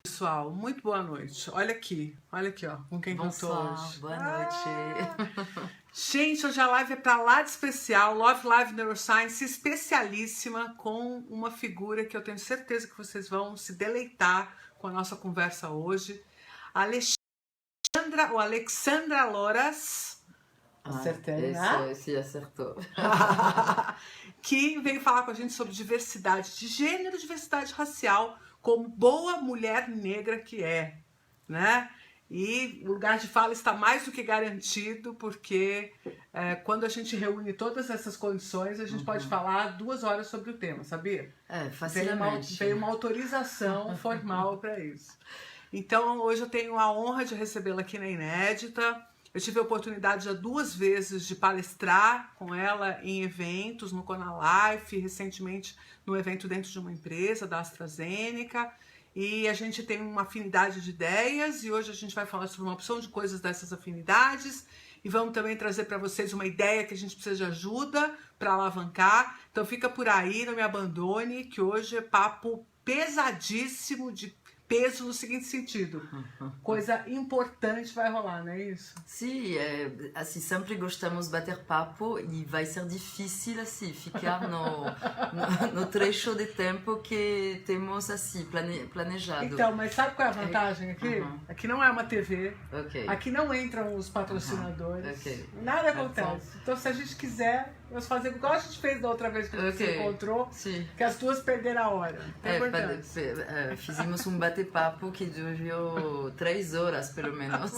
Pessoal, muito boa noite. Olha aqui, ó, com quem que eu tô hoje. Boa noite. Gente, hoje a live é pra lá de especial, Love Live Neuroscience, especialíssima, com uma figura que eu tenho certeza que vocês vão se deleitar com a nossa conversa hoje. Alexandra Loras. Acertei, né? Sim, acertou. Que veio falar com a gente sobre diversidade de gênero, diversidade racial, como boa mulher negra que é, né? E o lugar de fala está mais do que garantido, porque quando a gente reúne todas essas condições, a gente pode falar 2 horas sobre o tema, sabia? Facilmente. Veio uma autorização formal para isso. Então, hoje eu tenho a honra de recebê-la aqui na Inédita. Eu tive a oportunidade já 2 vezes de palestrar com ela em eventos, no Conalife, recentemente no evento dentro de uma empresa da AstraZeneca. E a gente tem uma afinidade de ideias e hoje a gente vai falar sobre uma opção de coisas dessas afinidades. E vamos também trazer para vocês uma ideia que a gente precisa de ajuda para alavancar. Então fica por aí, não me abandone, que hoje é papo pesadíssimo de peso no seguinte sentido, coisa importante vai rolar, não é isso? Sim, assim, sempre gostamos de bater papo e vai ser difícil assim, ficar no trecho de tempo que temos assim, planejado. Então, mas sabe qual é a vantagem aqui? Aqui não é uma TV, aqui não entram os patrocinadores, nada acontece. Então, se a gente quiser, vamos fazer igual a gente fez da outra vez que a gente se encontrou, que as duas perderam a hora. Fizemos um bate-papo que durou 3 horas, pelo menos.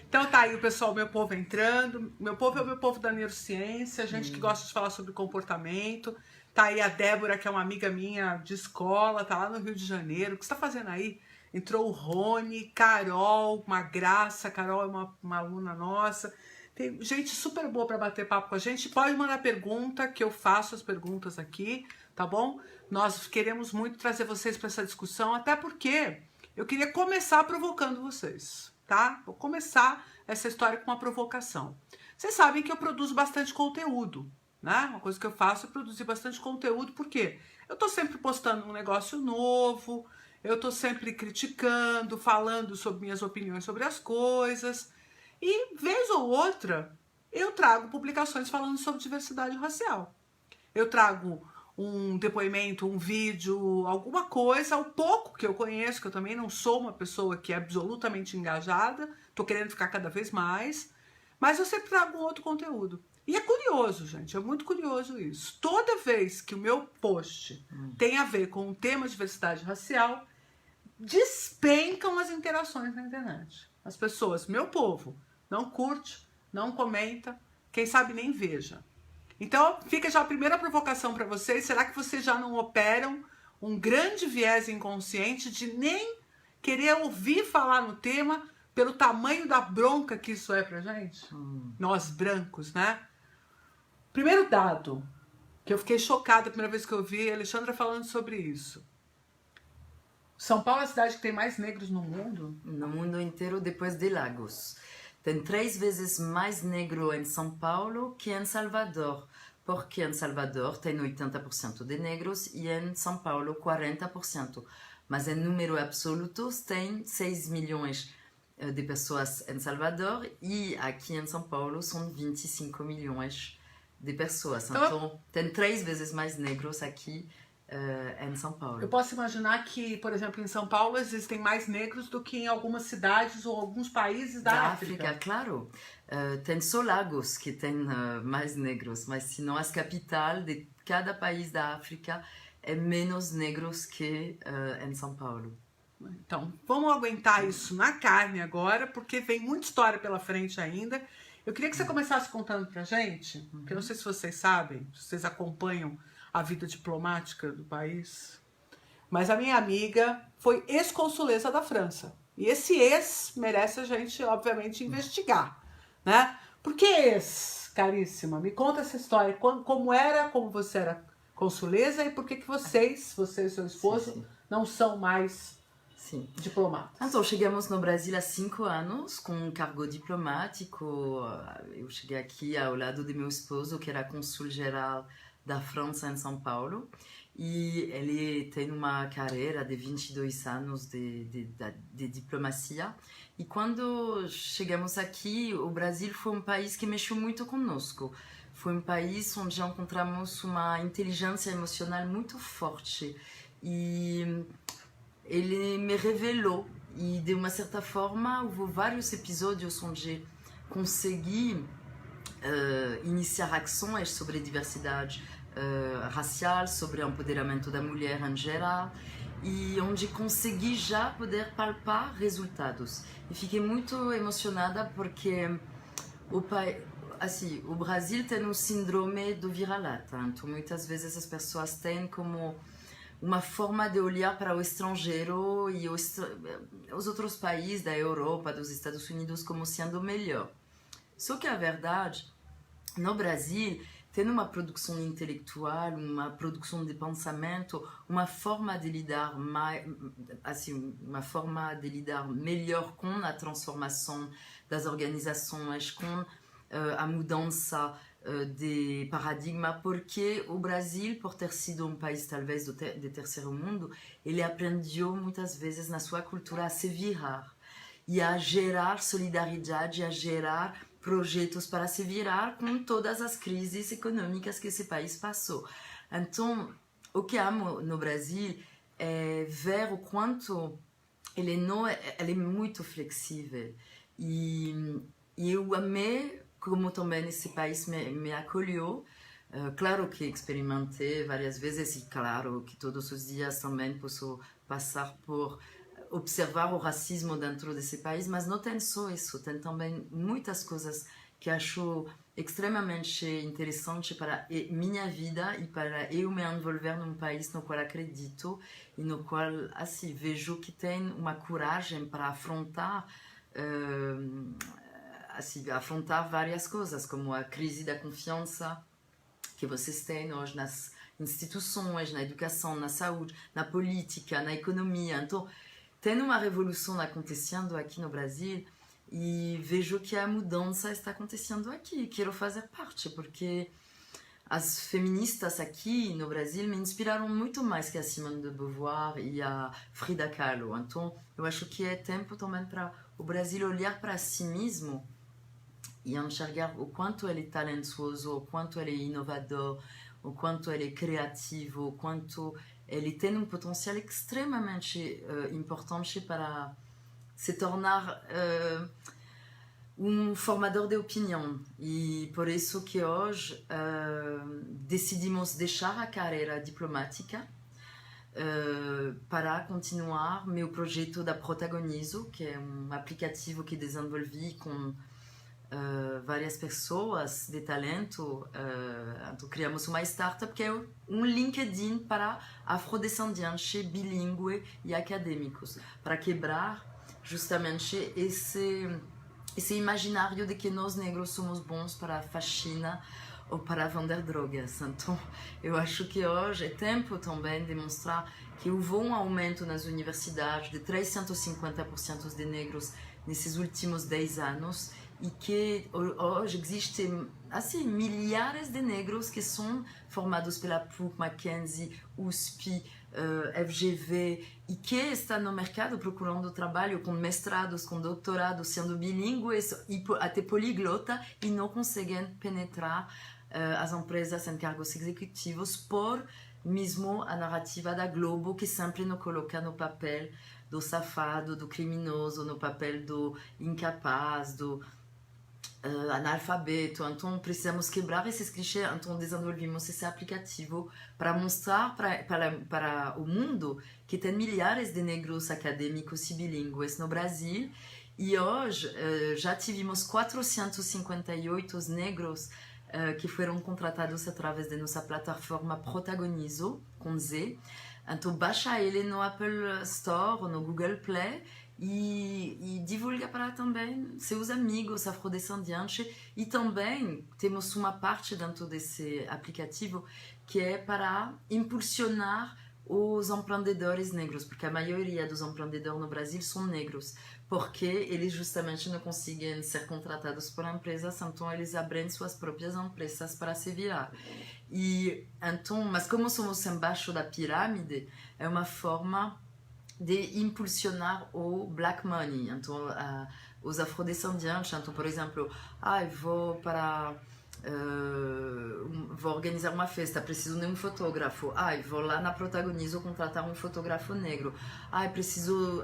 Então tá aí o pessoal, meu povo entrando. Meu povo é o meu povo da neurociência, gente que gosta de falar sobre comportamento. Tá aí a Débora, que é uma amiga minha de escola, tá lá no Rio de Janeiro. O que você tá fazendo aí? Entrou o Rony, Carol, uma graça. Carol é uma aluna nossa. Tem gente super boa para bater papo com a gente. Pode mandar pergunta, que eu faço as perguntas aqui, tá bom? Nós queremos muito trazer vocês para essa discussão, até porque eu queria começar provocando vocês, tá? Vou começar essa história com uma provocação. Vocês sabem que eu produzo bastante conteúdo, né? Uma coisa que eu faço é produzir bastante conteúdo, porque eu tô sempre postando um negócio novo, eu tô sempre criticando, falando sobre minhas opiniões sobre as coisas. E, vez ou outra, eu trago publicações falando sobre diversidade racial. Eu trago um depoimento, um vídeo, alguma coisa, o pouco que eu conheço, que eu também não sou uma pessoa que é absolutamente engajada, tô querendo ficar cada vez mais, mas eu sempre trago um outro conteúdo. E é curioso, gente, é muito curioso isso. Toda vez que o meu post tem a ver com o tema diversidade racial, despencam as interações na internet. As pessoas, meu povo, não curte, não comenta, quem sabe nem veja. Então, fica já a primeira provocação para vocês. Será que vocês já não operam um grande viés inconsciente de nem querer ouvir falar no tema pelo tamanho da bronca que isso é pra gente? Nós brancos, né? Primeiro dado, que eu fiquei chocada a primeira vez que eu vi a Alexandra falando sobre isso. São Paulo é a cidade que tem mais negros no mundo? No mundo inteiro, depois de Lagos. Tem 3 vezes mais negro em São Paulo que em Salvador, porque em Salvador tem 80% de negros e em São Paulo 40%. Mas em número absolutos tem 6 milhões de pessoas em Salvador e aqui em São Paulo são 25 milhões de pessoas. Então tem 3 vezes mais negros aqui em São Paulo. Eu posso imaginar que, por exemplo, em São Paulo existem mais negros do que em algumas cidades ou alguns países da África. Claro. Tem só Lagos que tem mais negros, mas senão as capitais de cada país da África é menos negros que em São Paulo. Então, vamos aguentar isso na carne agora, porque vem muita história pela frente ainda. Eu queria que você começasse contando pra gente, porque eu não sei se vocês sabem, se vocês acompanham a vida diplomática do país, mas a minha amiga foi ex-consuleza da França. E esse ex merece a gente, obviamente, investigar, né? Por que ex, caríssima? Me conta essa história. Como você era consuleza e por que você e seu esposo não são mais diplomatas? Então, chegamos no Brasil há 5 anos com um cargo diplomático. Eu cheguei aqui ao lado de meu esposo, que era cônsul-geral da França em São Paulo. e ele tem uma carreira de 22 anos de diplomacia. E quando chegamos aqui, o Brasil foi um país que mexeu muito conosco. Foi um país onde encontramos uma inteligência emocional muito forte. E ele me revelou. E de uma certa forma, houve vários episódios onde consegui iniciar ações sobre diversidade racial, sobre o empoderamento da mulher em geral, e onde consegui já poder palpar resultados. E fiquei muito emocionada porque o Brasil tem um síndrome do vira-lata. Então, muitas vezes as pessoas têm como uma forma de olhar para o estrangeiro e os outros países da Europa, dos Estados Unidos, como sendo melhor. Só que a verdade, no Brasil, tem uma produção intelectual, uma produção de pensamento, uma forma de lidar melhor com a transformação das organizações, com a mudança de paradigma, porque o Brasil, por ter sido um país talvez de terceiro mundo, ele aprendeu muitas vezes na sua cultura a se virar e a gerar solidariedade, a gerar projetos para se virar com todas as crises econômicas que esse país passou. Então, o que amo no Brasil é ver o quanto ele é muito flexível. E eu amei como também esse país me acolheu. Claro que experimentei várias vezes e claro que todos os dias também posso passar por observar o racismo dentro desse país, mas não tem só isso, tem também muitas coisas que acho extremamente interessante para minha vida e para eu me envolver num país no qual acredito e no qual assim vejo que tem uma coragem para afrontar afrontar várias coisas, como a crise da confiança que vocês têm hoje nas instituições, na educação, na saúde, na política, na economia. Então, tem uma revolução acontecendo aqui no Brasil e vejo que a mudança está acontecendo aqui. Quero fazer parte, porque as feministas aqui no Brasil me inspiraram muito mais que a Simone de Beauvoir e a Frida Kahlo. Então, eu acho que é tempo também para o Brasil olhar para si mesmo e enxergar o quanto ele é talentoso, o quanto ele é inovador, o quanto ele é criativo, o quanto ele tem um potencial extremamente importante para se tornar um formador de opinião. E por isso que hoje decidimos deixar a carreira diplomática para continuar meu projeto da Protagonizo, que é um aplicativo que desenvolvi com várias pessoas de talento. Então criamos uma startup que é um LinkedIn para afrodescendentes, bilíngue e acadêmicos, para quebrar justamente esse imaginário de que nós negros somos bons para a faxina ou para vender drogas. Então eu acho que hoje é tempo também de mostrar que houve um aumento nas universidades de 350% de negros nesses últimos 10 anos e que hoje existem assim milhares de negros que são formados pela PUC, Mackenzie, USP, FGV e que estão no mercado procurando trabalho com mestrados, com doutorados, sendo bilíngues e até poliglota e não conseguem penetrar as empresas em cargos executivos por mesmo a narrativa da Globo que sempre nos coloca no papel do safado, do criminoso, no papel do incapaz, do analfabeto. Então precisamos quebrar esses clichês. Então desenvolvemos esse aplicativo para mostrar para o mundo que tem milhares de negros acadêmicos e bilíngues no Brasil. E hoje já tivemos 458 negros que foram contratados através de nossa plataforma Protagonizo, com Z. Então baixa ele no Apple Store, no Google Play e divulga para também seus amigos afrodescendentes. E também temos uma parte dentro desse aplicativo que é para impulsionar os empreendedores negros, porque a maioria dos empreendedores no Brasil são negros, porque eles justamente não conseguem ser contratados por empresas, então eles abrem suas próprias empresas para se virar. E então, mas como somos embaixo da pirâmide, é uma forma de impulsionar o black money. Então, os afrodescendentes, então, por exemplo, vou para vou organizar uma festa, preciso de um fotógrafo. Vou lá na Protagonizo contratar um fotógrafo negro. Preciso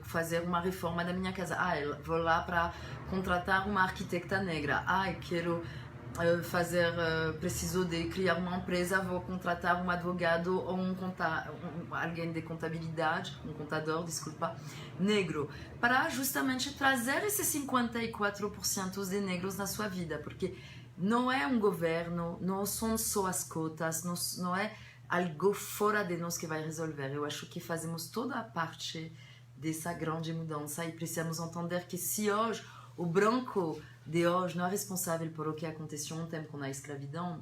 fazer uma reforma da minha casa. Vou lá para contratar uma arquitecta negra. Quero preciso de criar uma empresa, vou contratar um advogado ou alguém de contabilidade, um contador, desculpa, negro, para justamente trazer esses 54% de negros na sua vida, porque não é um governo, não são só as cotas, não é algo fora de nós que vai resolver. Eu acho que fazemos toda a parte dessa grande mudança e precisamos entender que se hoje o branco de hoje não é responsável por o que aconteceu um tempo na escravidão,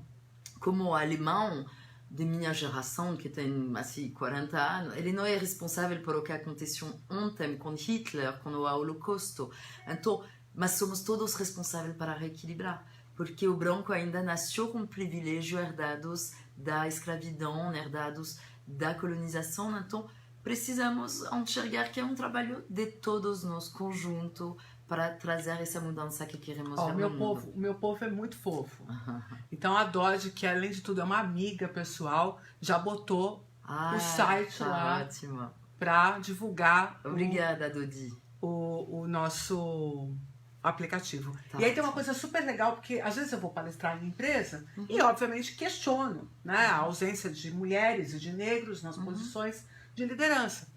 como o alemão de minha geração, que tem assim 40 anos, ele não é responsável por o que aconteceu ontem com Hitler, com o Holocausto. Então, mas somos todos responsáveis para reequilibrar, porque o branco ainda nasceu com privilégios herdados da escravidão, herdados da colonização. Então, precisamos enxergar que é um trabalho de todos nós, conjunto, para trazer essa mudança que queremos ver no mundo. O meu povo é muito fofo. Então a Dodge, que além de tudo é uma amiga pessoal, já botou o site lá para divulgar. Obrigada, Dodi. O nosso aplicativo. E aí tem uma coisa super legal, porque às vezes eu vou palestrar em empresa e obviamente questiono, né, a ausência de mulheres e de negros nas posições de liderança.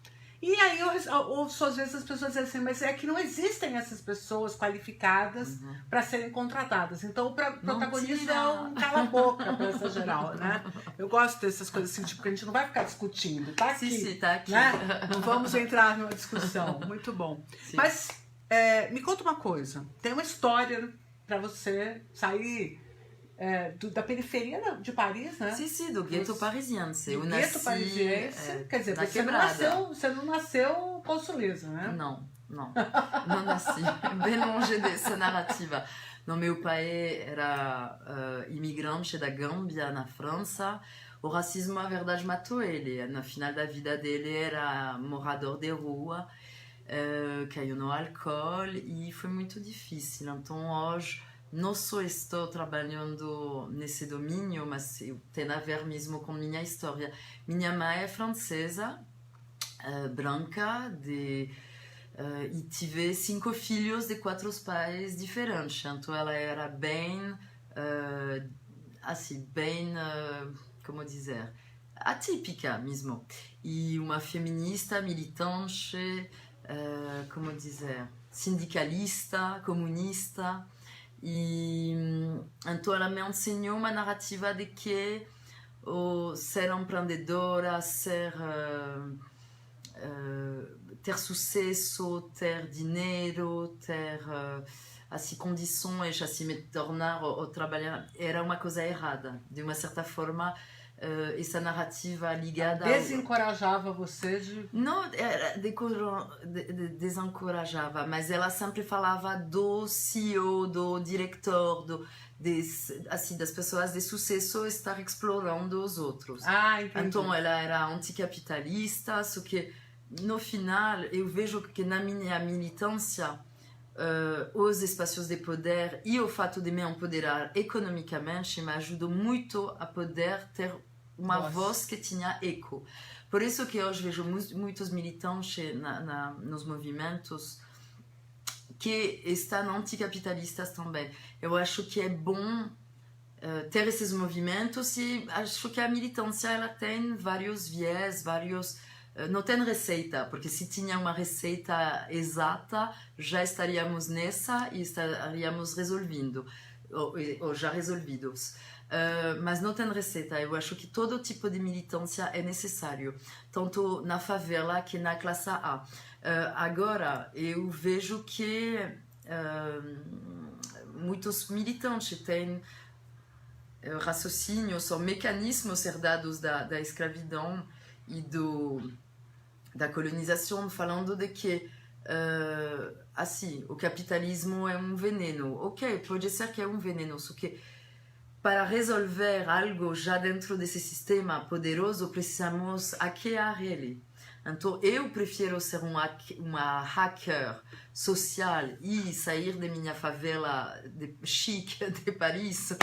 E aí eu ouço às vezes as pessoas dizem assim, mas é que não existem essas pessoas qualificadas para serem contratadas. Então o protagonista é um cala-boca para essa geral, né? Eu gosto dessas coisas assim, tipo, que a gente não vai ficar discutindo, tá aqui, sim, tá aqui. Né? Não vamos entrar numa discussão. Muito bom. Sim. Mas me conta uma coisa, tem uma história para você sair da periferia de Paris, né? Sim, do gueto parisiense. Do gueto parisiense, quer dizer, você não nasceu consuleza, né? Não nasci. Bem longe dessa narrativa. Não, meu pai era imigrante da Gâmbia, na França. O racismo, na verdade, matou ele. No final da vida dele, era morador de rua, caiu no álcool e foi muito difícil. Então, hoje, não só estou trabalhando nesse domínio, mas tem a ver mesmo com minha história. Minha mãe é francesa, branca, e tive 5 filhos de 4 pais diferentes. Então ela era bem, como dizer, atípica mesmo. E uma feminista, militante, como dizer, sindicalista, comunista. E então ela me ensinou uma narrativa de que ser empreendedora, ter sucesso, ter dinheiro, ter assim, condições, assim, me tornar ou trabalhar, era uma coisa errada. De uma certa forma, essa narrativa ligada... Desencorajava você de... Não, desencorajava, mas ela sempre falava do CEO, do diretor, das pessoas de sucesso estar explorando os outros. Entendi. Então ela era anticapitalista, só que no final eu vejo que na minha militância os espaços de poder e o fato de me empoderar economicamente me ajudou muito a poder ter uma voz que tinha eco. Por isso que hoje vejo muitos militantes nos movimentos que estão anticapitalistas também. Eu acho que é bom ter esses movimentos e acho que a militância ela tem vários viés, não tem receita, porque se tinha uma receita exata, já estaríamos nessa e estaríamos resolvendo, ou já resolvidos. Mas não tem receita. Eu acho que todo tipo de militância é necessário, tanto na favela que na classe A. Agora, eu vejo que muitos militantes têm raciocínios ou mecanismos herdados da escravidão e da colonização, falando de que assim, o capitalismo é um veneno. Ok, pode ser que é um veneno, só que para resolver algo já dentro desse sistema poderoso, precisamos hackear ele. Então, eu prefiro ser uma hacker social e sair de minha favela chique de Paris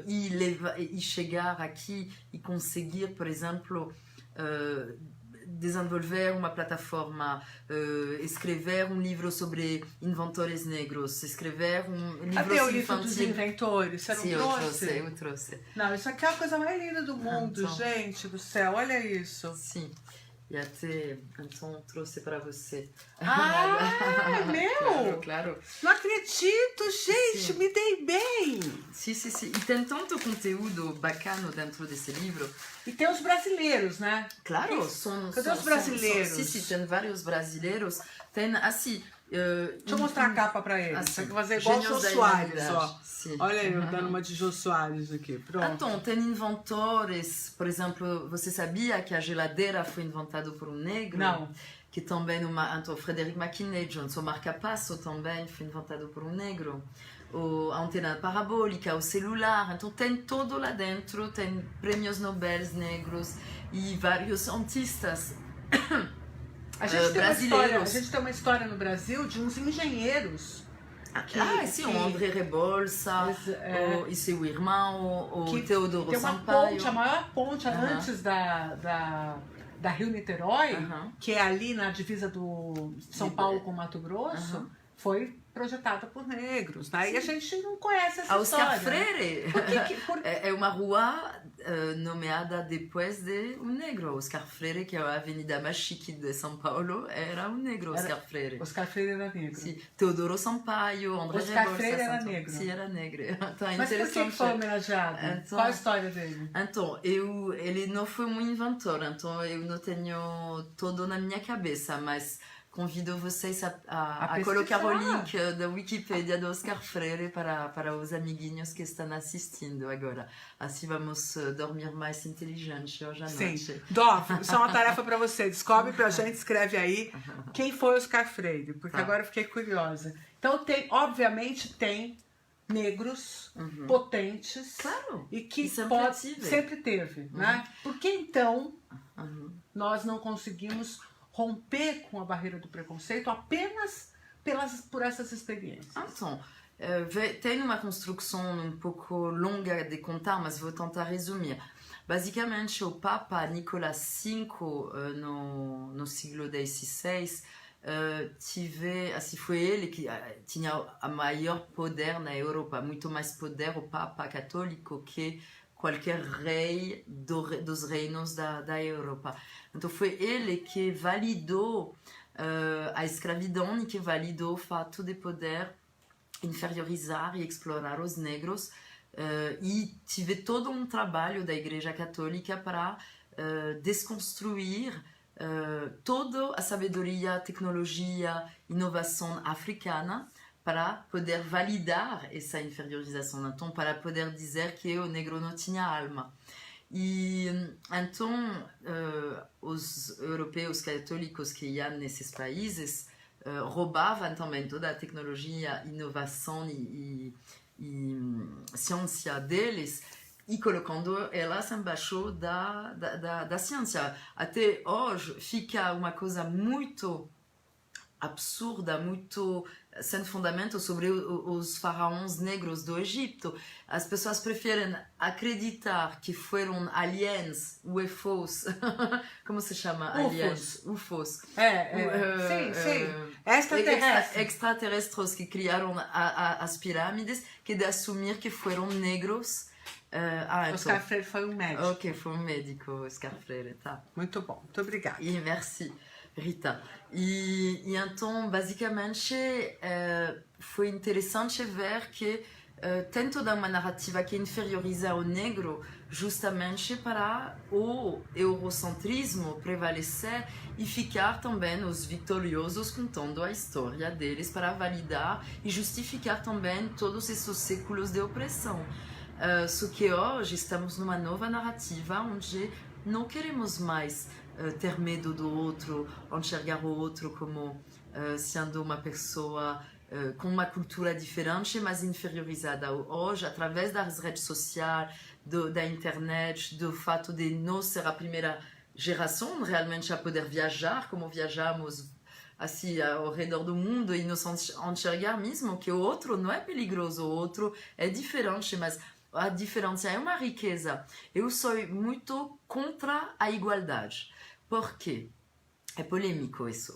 e chegar aqui e conseguir, por exemplo, desenvolver uma plataforma, escrever um livro sobre inventores negros, escrever um livro Até o livro dos inventores, você não Sim, trouxe? eu trouxe. Não, isso aqui é a coisa mais linda do mundo, Então. gente do céu, olha isso. Sim. E até, então, trouxe para você. Ah, é meu? Claro. Não acredito, gente, Sim. me dei bem. Sim. E tem tanto conteúdo bacana dentro desse livro. E tem os brasileiros, né? Claro, Cadê os brasileiros? Sim, tem vários brasileiros. Tem, assim... Deixa eu mostrar a capa pra eles. Assim, Tem que fazer igual o Jô gênios da Soares, humanidade. ó. Sim. Olha aí, eu dando uma de Jô Soares aqui. Pronto. Então, tem inventores, por exemplo, você sabia que a geladeira foi inventada por um negro? Não. Que também, então, Frederick McKinney-Jones, o marca-passo também foi inventado por um negro. A antena parabólica, o celular, então tem tudo lá dentro, tem prêmios Nobel negros e vários cientistas brasileiros. A gente tem uma história no Brasil de uns engenheiros. Sim, o André Rebouça, e seu irmão, o Teodoro tem uma Sampaio. ponte, a maior ponte antes da Rio-Niterói, que é ali na divisa do São Paulo com Mato Grosso, foi projetada por negros, né? E a gente não conhece essa Oscar história. Freire. É uma rua nomeada depois de um negro. Oscar Freire, que é a avenida mais chique de São Paulo, era um negro, Oscar Freire. Oscar Freire era negro. Sim. Teodoro Sampaio, André Oscar Rebouça, Freire era negro. Sim, era negro. Então, Mas por que foi homenageado? Então, qual a história dele? Então, ele não foi um inventor, então eu não tenho tudo na minha cabeça, mas convido vocês a colocar o link da Wikipedia do Oscar Freire para os amiguinhos que estão assistindo agora. Assim vamos dormir mais inteligente hoje à noite. Sim. Dó, isso é uma tarefa para você. Descobre pra gente, escreve aí quem foi Oscar Freire, porque agora eu fiquei curiosa. Então, obviamente tem negros potentes, Claro, e que sempre sempre teve, né? Por que então nós não conseguimos romper com a barreira do preconceito apenas por essas experiências? Então, tem uma construção um pouco longa de contar, mas vou tentar resumir. Basicamente, o Papa Nicolas V, no século XVI, foi ele que tinha a maior poder na Europa, muito mais poder o Papa católico que qualquer rei dos reinos da Europa. Então foi ele que validou a escravidão e que validou o fato de poder inferiorizar e explorar os negros, e tive todo um trabalho da Igreja Católica para desconstruir toda a sabedoria, tecnologia, inovação africana para poder validar essa inferiorização, então para poder dizer que o negro não tinha alma. E então os europeus católicos que iam nesses países roubavam também toda a tecnologia, inovação e ciência deles e colocando elas embaixo da ciência. Até hoje fica uma coisa muito absurda, muito sem fundamento sobre os faraós negros do Egito. As pessoas preferem acreditar que foram aliens, UFOs, como se chama? Aliens, UFOs. Sim. Extraterrestres que criaram as pirâmides, que de assumir que foram negros. Oscar Freire foi um médico. Ok, foi um médico, Oscar Freire, tá. Muito bom, muito obrigada. E merci, Rita. E então, basicamente, foi interessante ver que tem toda uma narrativa que inferioriza o negro justamente para o eurocentrismo prevalecer e ficar também os vitoriosos contando a história deles para validar e justificar também todos esses séculos de opressão. Só que hoje estamos numa nova narrativa onde não queremos mais ter medo do outro, enxergar o outro como sendo uma pessoa com uma cultura diferente, mas inferiorizada hoje, através das redes sociais, da internet, do fato de nós ser a primeira geração realmente a poder viajar, como viajamos assim ao redor do mundo e nos enxergar mesmo que o outro não é perigoso, o outro é diferente, mas a diferença é uma riqueza. Eu sou muito contra a igualdade. Por quê? É polêmico isso.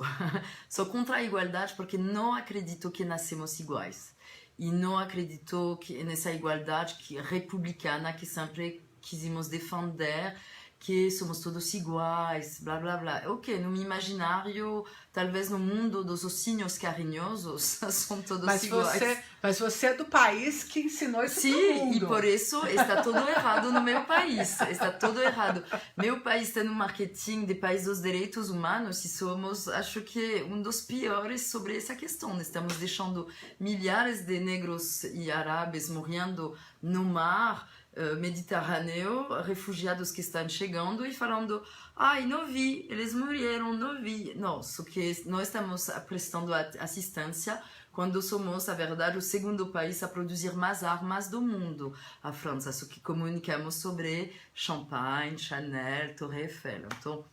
Sou contra a igualdade porque não acredito que nascemos iguais. E não acredito nessa igualdade republicana que sempre quisemos defender, que somos todos iguais, blá blá blá. Ok, no meu imaginário, talvez no mundo dos ossinhos carinhosos, são todos iguais. Mas você é do país que ensinou isso pro mundo. Sim, e por isso está tudo errado no meu país. Está tudo errado. Meu país tem um marketing de país dos direitos humanos e somos, acho que, um dos piores sobre essa questão. Estamos deixando milhares de negros e árabes morrendo no mar Mediterrâneo, refugiados que estão chegando e falando, ai, não vi, eles morreram, não vi. Não, só que nós estamos prestando assistência quando somos, na verdade, o segundo país a produzir mais armas do mundo, a França, só que comunicamos sobre Champagne, Chanel, Torre Eiffel. Então,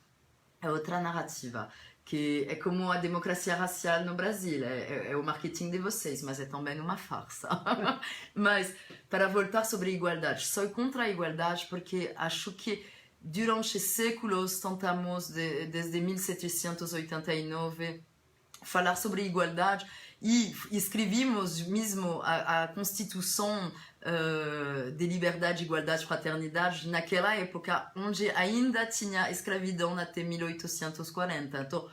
é outra narrativa, que é como a democracia racial no Brasil, é o marketing de vocês, mas é também uma farsa. Mas, para voltar sobre a igualdade, sou contra a igualdade porque acho que durante séculos tentamos, desde 1789, falar sobre igualdade e escrevimos mesmo a Constituição de liberdade, igualdade, fraternidade naquela época onde ainda tinha escravidão até 1840. Então,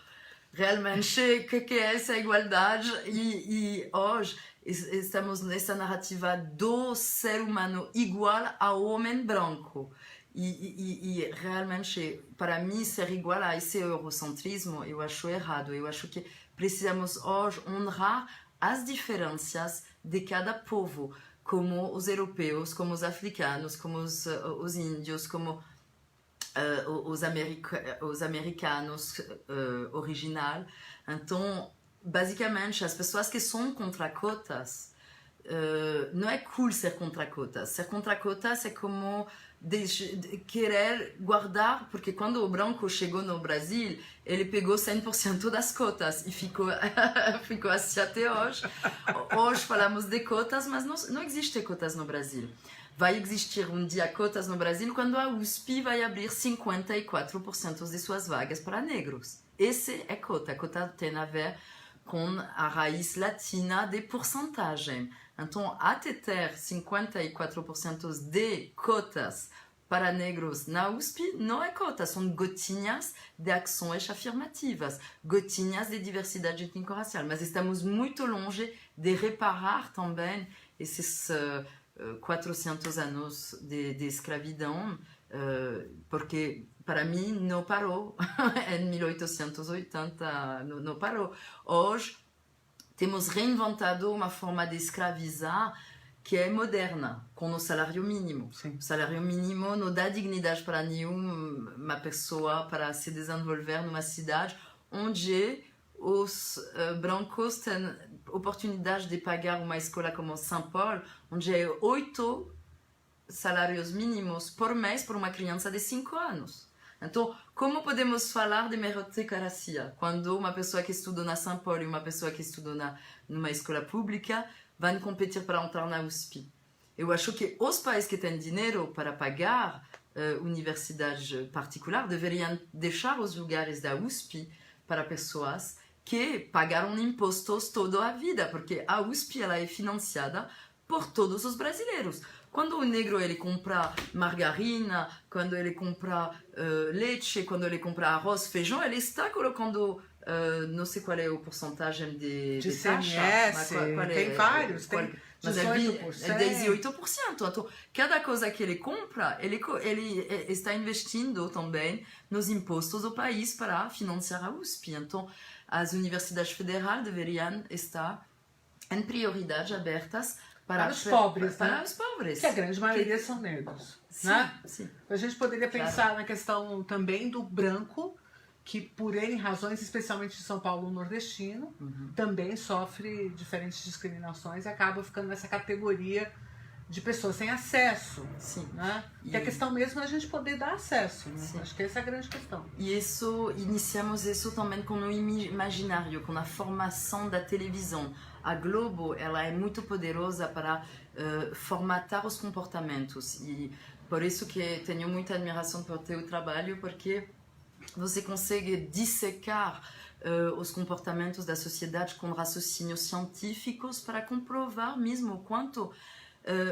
realmente, o que é essa igualdade? E hoje estamos nessa narrativa do ser humano igual ao homem branco. E realmente, para mim, ser igual a esse eurocentrismo, eu acho errado. Eu acho que precisamos hoje honrar as diferenças de cada povo, como os europeus, como os africanos, como os índios, como os americanos original. Então, basicamente, as pessoas que são contra cotas, não é cool ser contra cotas. Ser contra cotas é como querer guardar, porque quando o branco chegou no Brasil, ele pegou 100% das cotas e ficou assim até hoje. Hoje falamos de cotas, mas não existe cotas no Brasil. Vai existir um dia cotas no Brasil quando a USP vai abrir 54% de suas vagas para negros. Esse é cota. A cota tem a ver com a raiz latina de porcentagem. Então, até ter 54% de cotas para negros na USP, não é cota, são gotinhas de ações afirmativas, gotinhas de diversidade étnico-racial. Mas estamos muito longe de reparar também esses 400 anos de escravidão, porque para mim não parou, em 1880 não parou. Hoje temos reinventado uma forma de escravizar que é moderna, com o salário mínimo. Sim. O salário mínimo não dá dignidade para nenhuma pessoa para se desenvolver numa cidade onde os brancos têm oportunidade de pagar uma escola como São Paulo, onde é 8 salários mínimos por mês por uma criança de 5 anos. Então, como podemos falar de meritocracia quando uma pessoa que estuda na São Paulo e uma pessoa que estuda numa escola pública vão competir para entrar na USP? Eu acho que os países que têm dinheiro para pagar universidade particular deveriam deixar os lugares da USP para pessoas que pagaram impostos toda a vida, porque a USP ela é financiada por todos os brasileiros. Quando o negro ele compra margarina, quando ele compra leite, quando ele compra arroz, feijão, ele está colocando, não sei qual é o porcentagem de CMS, taxa. tem vários, tem 18%. É 18%. Então, cada coisa que ele compra, ele está investindo também nos impostos do país para financiar a USP. Então, as universidades federais deveriam estar em prioridade abertas para os pobres, para os pobres. Que a grande maioria são negros. Sim, né? sim. A gente poderia pensar na questão também do branco que por N razões, especialmente de São Paulo nordestino, também sofre diferentes discriminações e acaba ficando nessa categoria de pessoas sem acesso. Sim. Né? E a questão mesmo é a gente poder dar acesso. Né? Sim. Acho que essa é a grande questão. E isso, iniciamos isso também com o imaginário, com a formação da televisão. A Globo, ela é muito poderosa para formatar os comportamentos. E por isso que tenho muita admiração por teu trabalho, porque você consegue dissecar os comportamentos da sociedade com raciocínios científicos para comprovar mesmo o quanto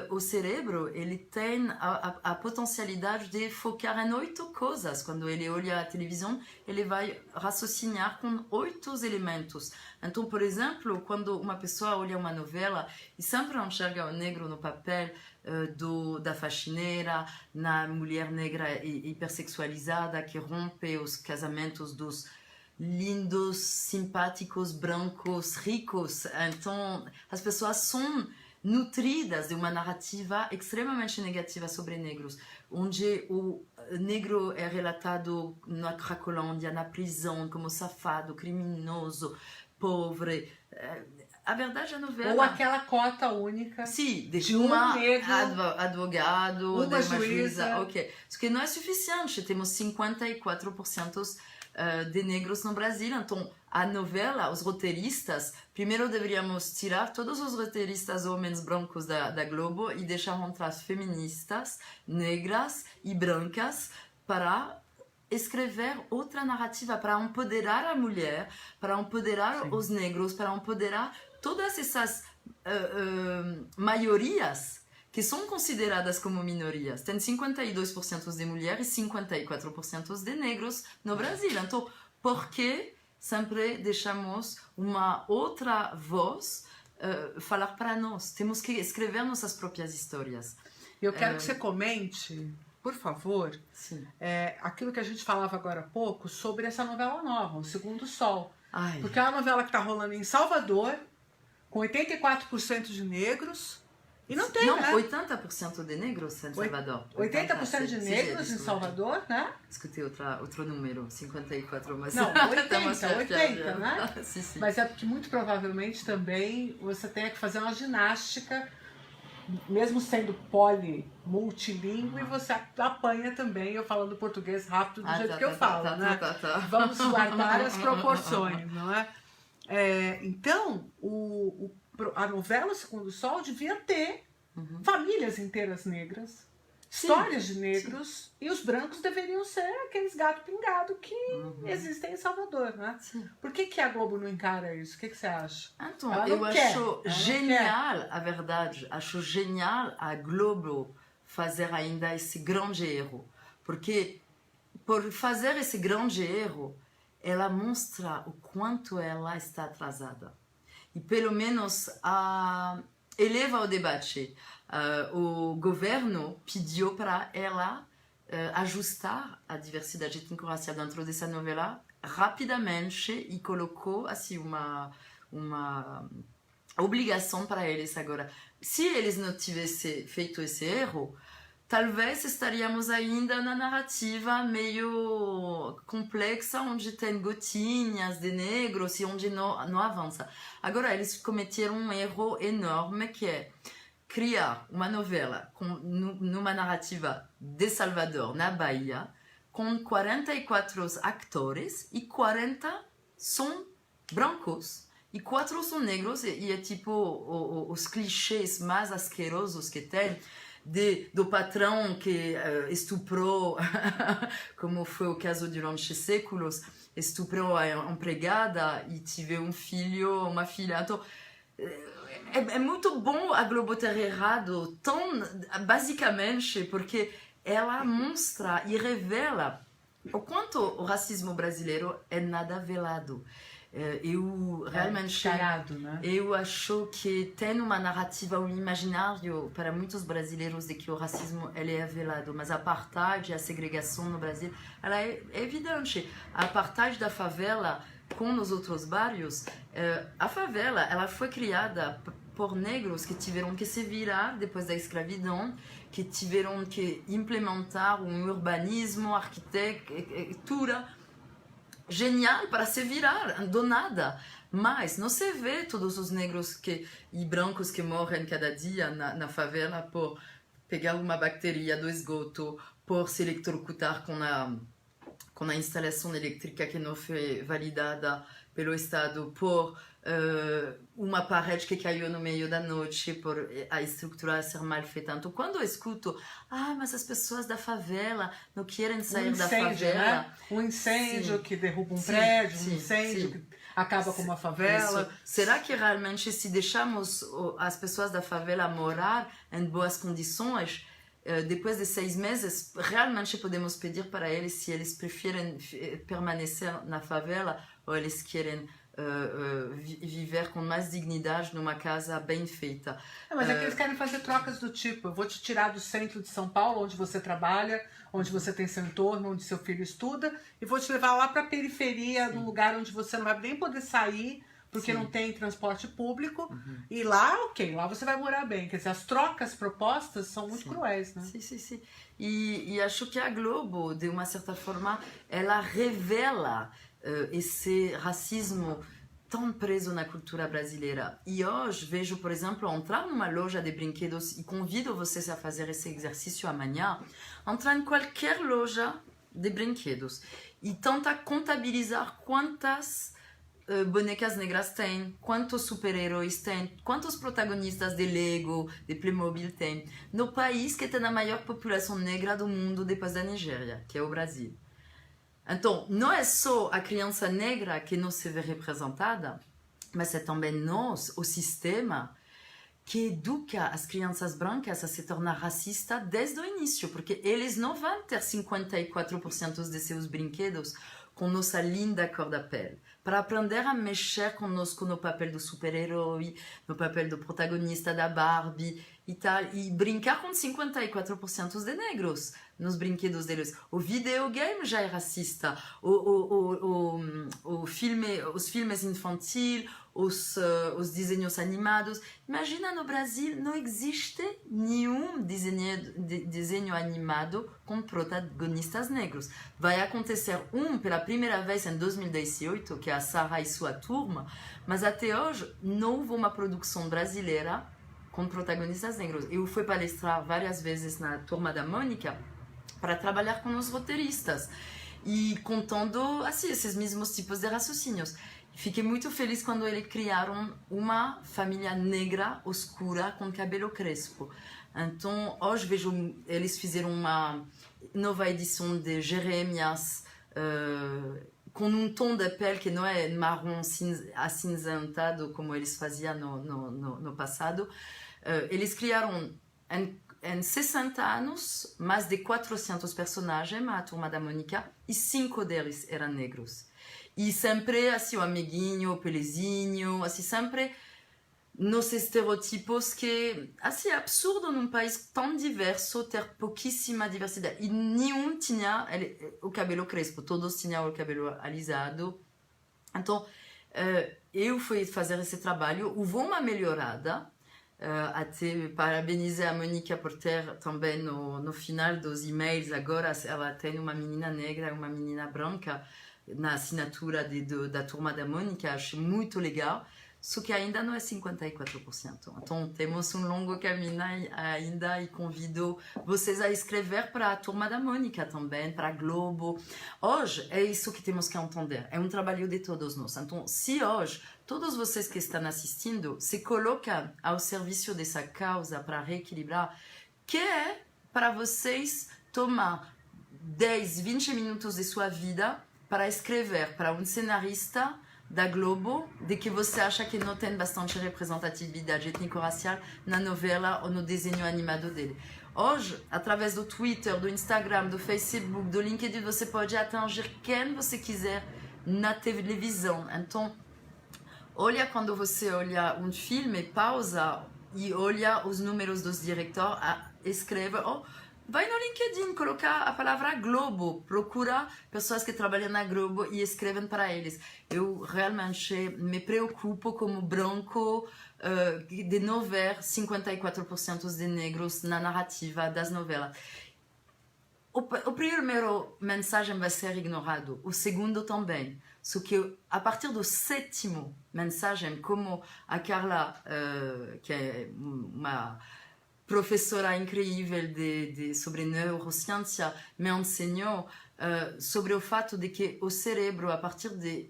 o cérebro ele tem a potencialidade de focar em 8 coisas. Quando ele olha a televisão, ele vai raciocinar com 8 elementos. Então, por exemplo, quando uma pessoa olha uma novela e sempre enxerga o negro no papel da faxineira, na mulher negra hipersexualizada que rompe os casamentos dos lindos, simpáticos, brancos, ricos. Então, as pessoas são nutridas de uma narrativa extremamente negativa sobre negros, onde o negro é relatado na Cracolândia, na prisão, como safado, criminoso, pobre. A verdade, a novela... Ou aquela cota única. Sim, de um negro, advogado, uma de uma juíza. Ok. Isso que não é suficiente. Temos 54% de negros no Brasil. Então, a novela, os roteiristas, primeiro deveríamos tirar todos os roteiristas homens brancos da Globo e deixar entrar feministas, negras e brancas para escrever outra narrativa, para empoderar a mulher, para empoderar os negros, para empoderar todas essas maiorias que são consideradas como minorias. Tem 52% de mulheres e 54% de negros no Brasil. Então, por que sempre deixamos uma outra voz falar para nós? Temos que escrever nossas próprias histórias. Eu quero que você comente, por favor, aquilo que a gente falava agora há pouco sobre essa novela nova, O Segundo Sol. Ai. Porque é uma novela que está rolando em Salvador, com 84% de negros, e não tem, né? 80% de negros em Salvador. 80% de negros em Salvador, né? Escutei outro número, 54, mas... Não, 80, né? Sim, sim. Mas é porque muito provavelmente também você tenha que fazer uma ginástica, mesmo sendo multilingüe, você apanha também, eu falando português rápido do jeito que eu falo, né? Vamos guardar as proporções, não é? Então, a novela O Segundo Sol devia ter famílias inteiras negras, histórias de negros, e os brancos deveriam ser aqueles gato pingado que existem em Salvador, né? Sim. Por que a Globo não encara isso? O que você acha? Então, eu acho genial, a verdade, acho genial a Globo fazer ainda esse grande erro, porque por fazer esse grande erro, ela mostra o quanto ela está atrasada. E pelo menos eleva o debate. O governo pediu para ela ajustar a diversidade étnico-racial dentro dessa novela rapidamente e colocou assim uma obrigação para eles agora. Se eles não tivessem feito esse erro, talvez estaríamos ainda na narrativa meio complexa, onde tem gotinhas de negros e onde não avança. Agora, eles cometeram um erro enorme, que é criar uma novela numa narrativa de Salvador, na Bahia, com 44 atores e 40 são brancos. E 4 são negros, e é tipo os clichês mais asquerosos que tem, do patrão que estuprou, como foi o caso durante séculos, estuprou a empregada e teve um filho, uma filha. Então, é muito bom a Globo ter errado, tão basicamente, porque ela mostra e revela o quanto o racismo brasileiro é nada velado. Eu realmente né? eu acho que tem uma narrativa, um imaginário para muitos brasileiros de que o racismo ele é velado, mas a apartheid, a segregação no Brasil, ela é evidente. A apartheid da favela com os outros bairros, a favela ela foi criada por negros que tiveram que se virar depois da escravidão, que tiveram que implementar um urbanismo, arquitetura genial para se virar, do nada. Mas não se vê todos os negros e brancos que morrem cada dia na favela por pegar uma bactéria do esgoto, por se eletrocutar com a instalação elétrica que não foi validada pelo Estado, por uma parede que caiu no meio da noite, por a estrutura ser mal feita. Então, quando eu escuto, mas as pessoas da favela não querem sair da favela... Né? Um incêndio que derruba um prédio, um incêndio que acaba com uma favela. Isso. Será que realmente, se deixamos as pessoas da favela morar em boas condições, depois de 6 meses, realmente podemos pedir para eles se eles preferem permanecer na favela ou eles querem viver com mais dignidade numa casa bem feita. Mas é que eles querem fazer trocas do tipo, eu vou te tirar do centro de São Paulo, onde você trabalha, onde você tem seu entorno, onde seu filho estuda, e vou te levar lá para a periferia, num lugar onde você não vai nem poder sair, porque não tem transporte público, e lá, lá você vai morar bem. Quer dizer, as trocas propostas são muito cruéis, né? Sim. E acho que a Globo, de uma certa forma, ela revela esse racismo tão preso na cultura brasileira. E hoje vejo, por exemplo, entrar numa loja de brinquedos, e convido vocês a fazer esse exercício amanhã, entrar em qualquer loja de brinquedos e tentar contabilizar quantas bonecas negras tem, quantos super-heróis tem, quantos protagonistas de Lego, de Playmobil tem, no país que tem a maior população negra do mundo depois da Nigéria, que é o Brasil. Então, não é só a criança negra que não se vê representada, mas é também nós, o sistema, que educa as crianças brancas a se tornar racista desde o início, porque eles não vão ter 54% de seus brinquedos com nossa linda cor da pele, para aprender a mexer conosco no papel do super-herói, no papel do protagonista da Barbie e tal, e brincar com 54% de negros nos brinquedos deles. O videogame já é racista, os filmes infantis, os desenhos animados. Imagina, no Brasil não existe nenhum desenho animado com protagonistas negros. Vai acontecer pela primeira vez em 2018, que é a Sarah e sua turma, mas até hoje não houve uma produção brasileira com protagonistas negros. Eu fui palestrar várias vezes na Turma da Mônica para trabalhar com os roteiristas e contando assim, esses mesmos tipos de raciocínios. Fiquei muito feliz quando eles criaram uma família negra oscura com cabelo crespo. Então, hoje vejo, eles fizeram uma nova edição de Jeremias com um tom de pele que não é marrom acinzentado como eles faziam no passado. Eles criaram em 60 anos mais de 400 personagens na Turma da Mônica e 5 deles eram negros. E sempre assim, o amiguinho, o pelezinho, assim, sempre nos estereotipos que, assim, é absurdo num país tão diverso ter pouquíssima diversidade. E nenhum tinha o cabelo crespo, todos tinham o cabelo alisado. Então, eu fui fazer esse trabalho, houve uma melhorada, até parabenizar a Mônica por ter também no final dos e-mails, agora ela tem uma menina negra e uma menina branca na assinatura da Turma da Mônica, acho muito legal, só que ainda não é 54%. Então temos um longo caminho ainda e convido vocês a escrever para a Turma da Mônica também, para a Globo. Hoje é isso que temos que entender, é um trabalho de todos nós. Então, se hoje todos vocês que estão assistindo se colocam ao serviço dessa causa para reequilibrar, que é para vocês tomar 10, 20 minutos de sua vida para escrever para um cenarista da Globo de que você acha que não tem bastante representatividade étnico-racial na novela ou no desenho animado dele. Hoje, através do Twitter, do Instagram, do Facebook, do LinkedIn, você pode atingir quem você quiser na televisão. Então, olha, quando você olha um filme, pausa e olha os números dos diretores, escreve... Vai no LinkedIn, colocar a palavra Globo, procura pessoas que trabalham na Globo e escrevem para eles. Eu realmente me preocupo como branco de não ver 54% de negros na narrativa das novelas. o primeiro mensagem vai ser ignorado, o segundo também. Só que a partir do sétimo mensagem, como a Carla, que é uma professora incrível sobre neurociência, me ensinou sobre o fato de que o cérebro, a partir de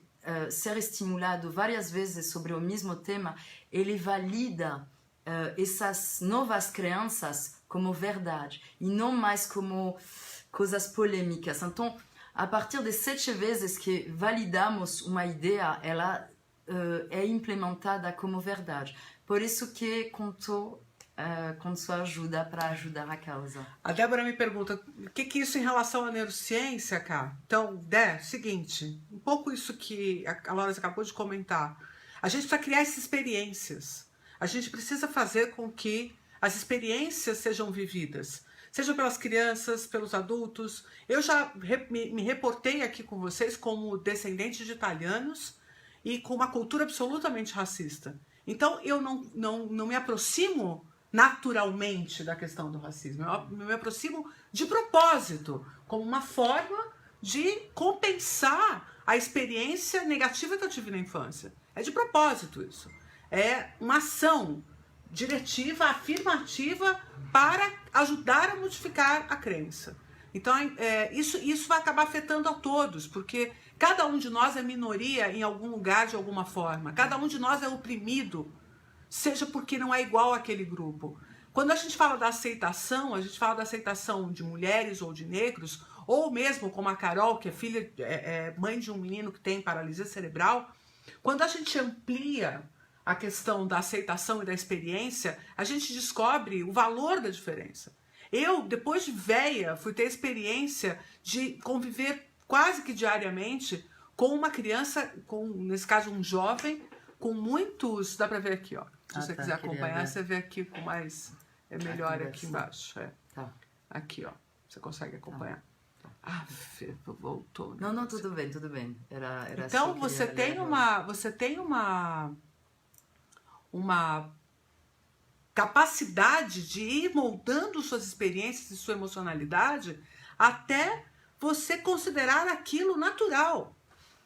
ser estimulado várias vezes sobre o mesmo tema, ele valida essas novas crenças como verdade e não mais como coisas polêmicas. Então, a partir de 7 vezes que validamos uma ideia, ela é implementada como verdade. Por isso que contou com sua ajuda para ajudar a causa. A Débora me pergunta, o que é isso em relação à neurociência, cara? Então, Dé, seguinte, um pouco isso que a Laura acabou de comentar. A gente precisa criar essas experiências. A gente precisa fazer com que as experiências sejam vividas, seja pelas crianças, pelos adultos. Eu já me reportei aqui com vocês como descendente de italianos e com uma cultura absolutamente racista. Então, eu não me aproximo naturalmente da questão do racismo. Eu me aproximo de propósito, como uma forma de compensar a experiência negativa que eu tive na infância. É de propósito isso. É uma ação diretiva, afirmativa, para ajudar a modificar a crença. Então, isso vai acabar afetando a todos, porque cada um de nós é minoria em algum lugar, de alguma forma. Cada um de nós é oprimido, seja porque não é igual àquele grupo. Quando a gente fala da aceitação, a gente fala da aceitação de mulheres ou de negros, ou mesmo como a Carol, que é mãe de um menino que tem paralisia cerebral. Quando a gente amplia a questão da aceitação e da experiência, a gente descobre o valor da diferença. Eu, depois de véia, fui ter a experiência de conviver quase que diariamente com uma criança, nesse caso um jovem, com muitos... Dá pra ver aqui, ó. Se você quiser acompanhar, você vê aqui com mais... É melhor aqui embaixo. Tá. Aqui, ó. Você consegue acompanhar. Ah, voltou. Não, tudo bem. Era então, assim você tem uma capacidade de ir moldando suas experiências e sua emocionalidade até você considerar aquilo natural.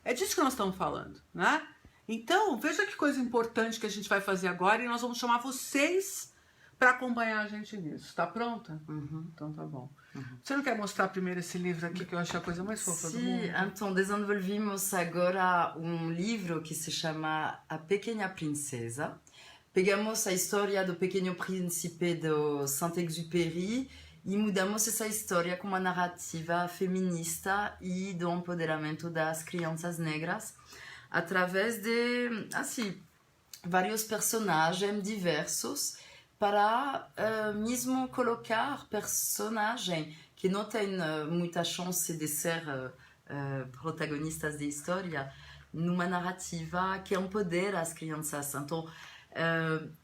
É disso que nós estamos falando, né? Então, veja que coisa importante que a gente vai fazer agora, e nós vamos chamar vocês para acompanhar a gente nisso. Tá pronta? Então tá bom. Você não quer mostrar primeiro esse livro aqui, que eu achei a coisa mais fofa do mundo? Sim, então desenvolvimos agora um livro que se chama A Pequena Princesa. Pegamos a história do Pequeno Príncipe do Saint-Exupéry e mudamos essa história com uma narrativa feminista e do empoderamento das crianças negras através de, assim, vários personagens diversos, para mesmo colocar personagens que não têm muita chance de ser protagonistas de história numa narrativa que empodera as crianças. Então,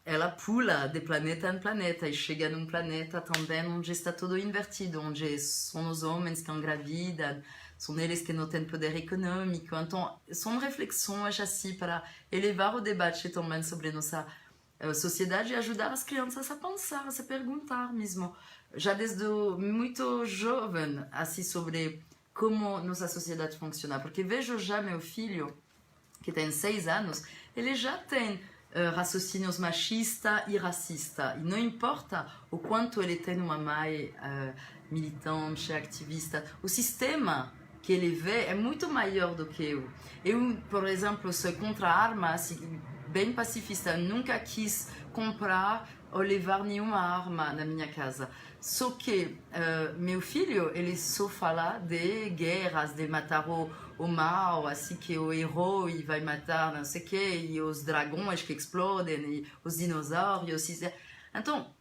ela pula de planeta em planeta e chega num planeta também onde está tudo invertido, onde são os homens que engravidam, são eles que não têm poder econômico. Então, são reflexões assim para elevar o debate também sobre nossa sociedade e ajudar as crianças a pensar, a se perguntar mesmo, já desde muito jovem, assim, sobre como nossa sociedade funciona. Porque vejo já meu filho, que tem 6 anos, ele já tem raciocínios machista e racista. E não importa o quanto ele tem uma mãe militante, ativista, o sistema que ele vê é muito maior do que eu. Eu, por exemplo, sou contra armas, bem pacifista, nunca quis comprar ou levar nenhuma arma na minha casa. Só que meu filho, ele só fala de guerras, de matar o mal, assim que o herói vai matar não sei o quê, e os dragões que explodem, e os dinossauros. Então,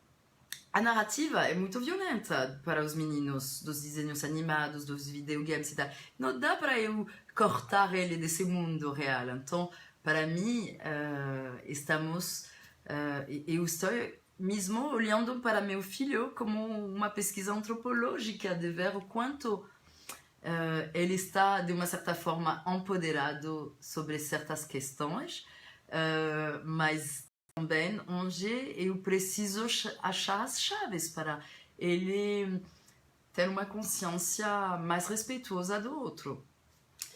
a narrativa é muito violenta para os meninos, dos desenhos animados, dos videogames e tal. Não dá para eu cortar ele desse mundo real. Então, para mim, eu estou mesmo olhando para meu filho como uma pesquisa antropológica, de ver o quanto ele está, de uma certa forma, empoderado sobre certas questões, mas também onde eu preciso achar as chaves para ele ter uma consciência mais respeitosa do outro.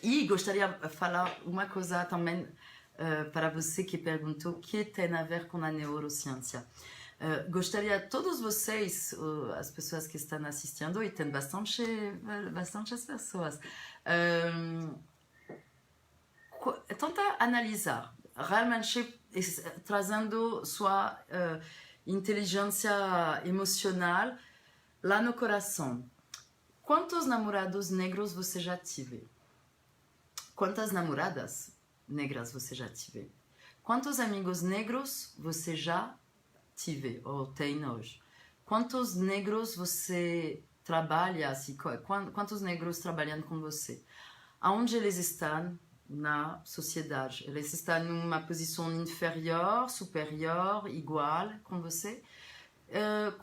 E gostaria de falar uma coisa também para você que perguntou o que tem a ver com a neurociência. Gostaria, todos vocês, as pessoas que estão assistindo, e tem bastantes pessoas, tenta analisar, realmente trazendo sua inteligência emocional lá no coração. Quantos namorados negros você já teve? Quantas namoradas negras você já teve? Quantos amigos negros você já tive ou tem hoje? Quantos negros você trabalha, assim, quantos negros trabalham com você? Aonde eles estão na sociedade? Eles estão numa posição inferior, superior, igual com você?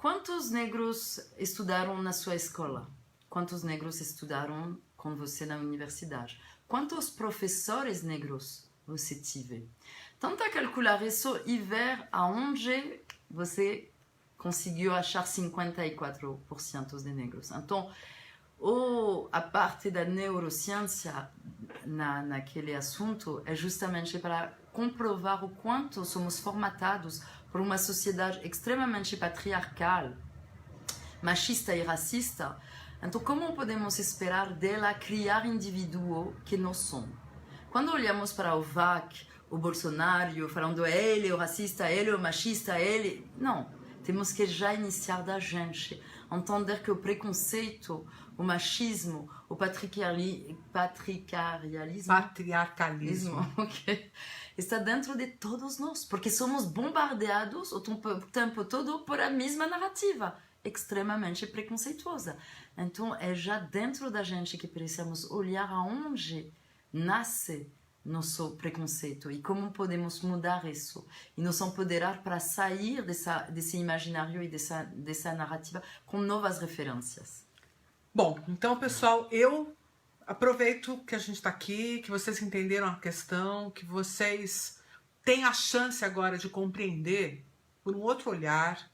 Quantos negros estudaram na sua escola? Quantos negros estudaram com você na universidade? Quantos professores negros você teve? Tenta calcular isso e ver aonde você conseguiu achar 54% de negros. Então, a parte da neurociência naquele assunto é justamente para comprovar o quanto somos formatados por uma sociedade extremamente patriarcal, machista e racista. Então, como podemos esperar dela criar indivíduos que não são? Quando olhamos para o VAC, o Bolsonaro, falando ele é o racista, ele é o machista, ele... Não, temos que já iniciar da gente. Entender que o preconceito, o machismo, o patriarcalismo okay, está dentro de todos nós, porque somos bombardeados o tempo todo por a mesma narrativa, extremamente preconceituosa. Então, é já dentro da gente que precisamos olhar aonde nasce nosso preconceito e como podemos mudar isso e nos empoderar para sair desse imaginário e dessa narrativa com novas referências. Bom, então, pessoal, eu aproveito que a gente está aqui, que vocês entenderam a questão, que vocês têm a chance agora de compreender por um outro olhar.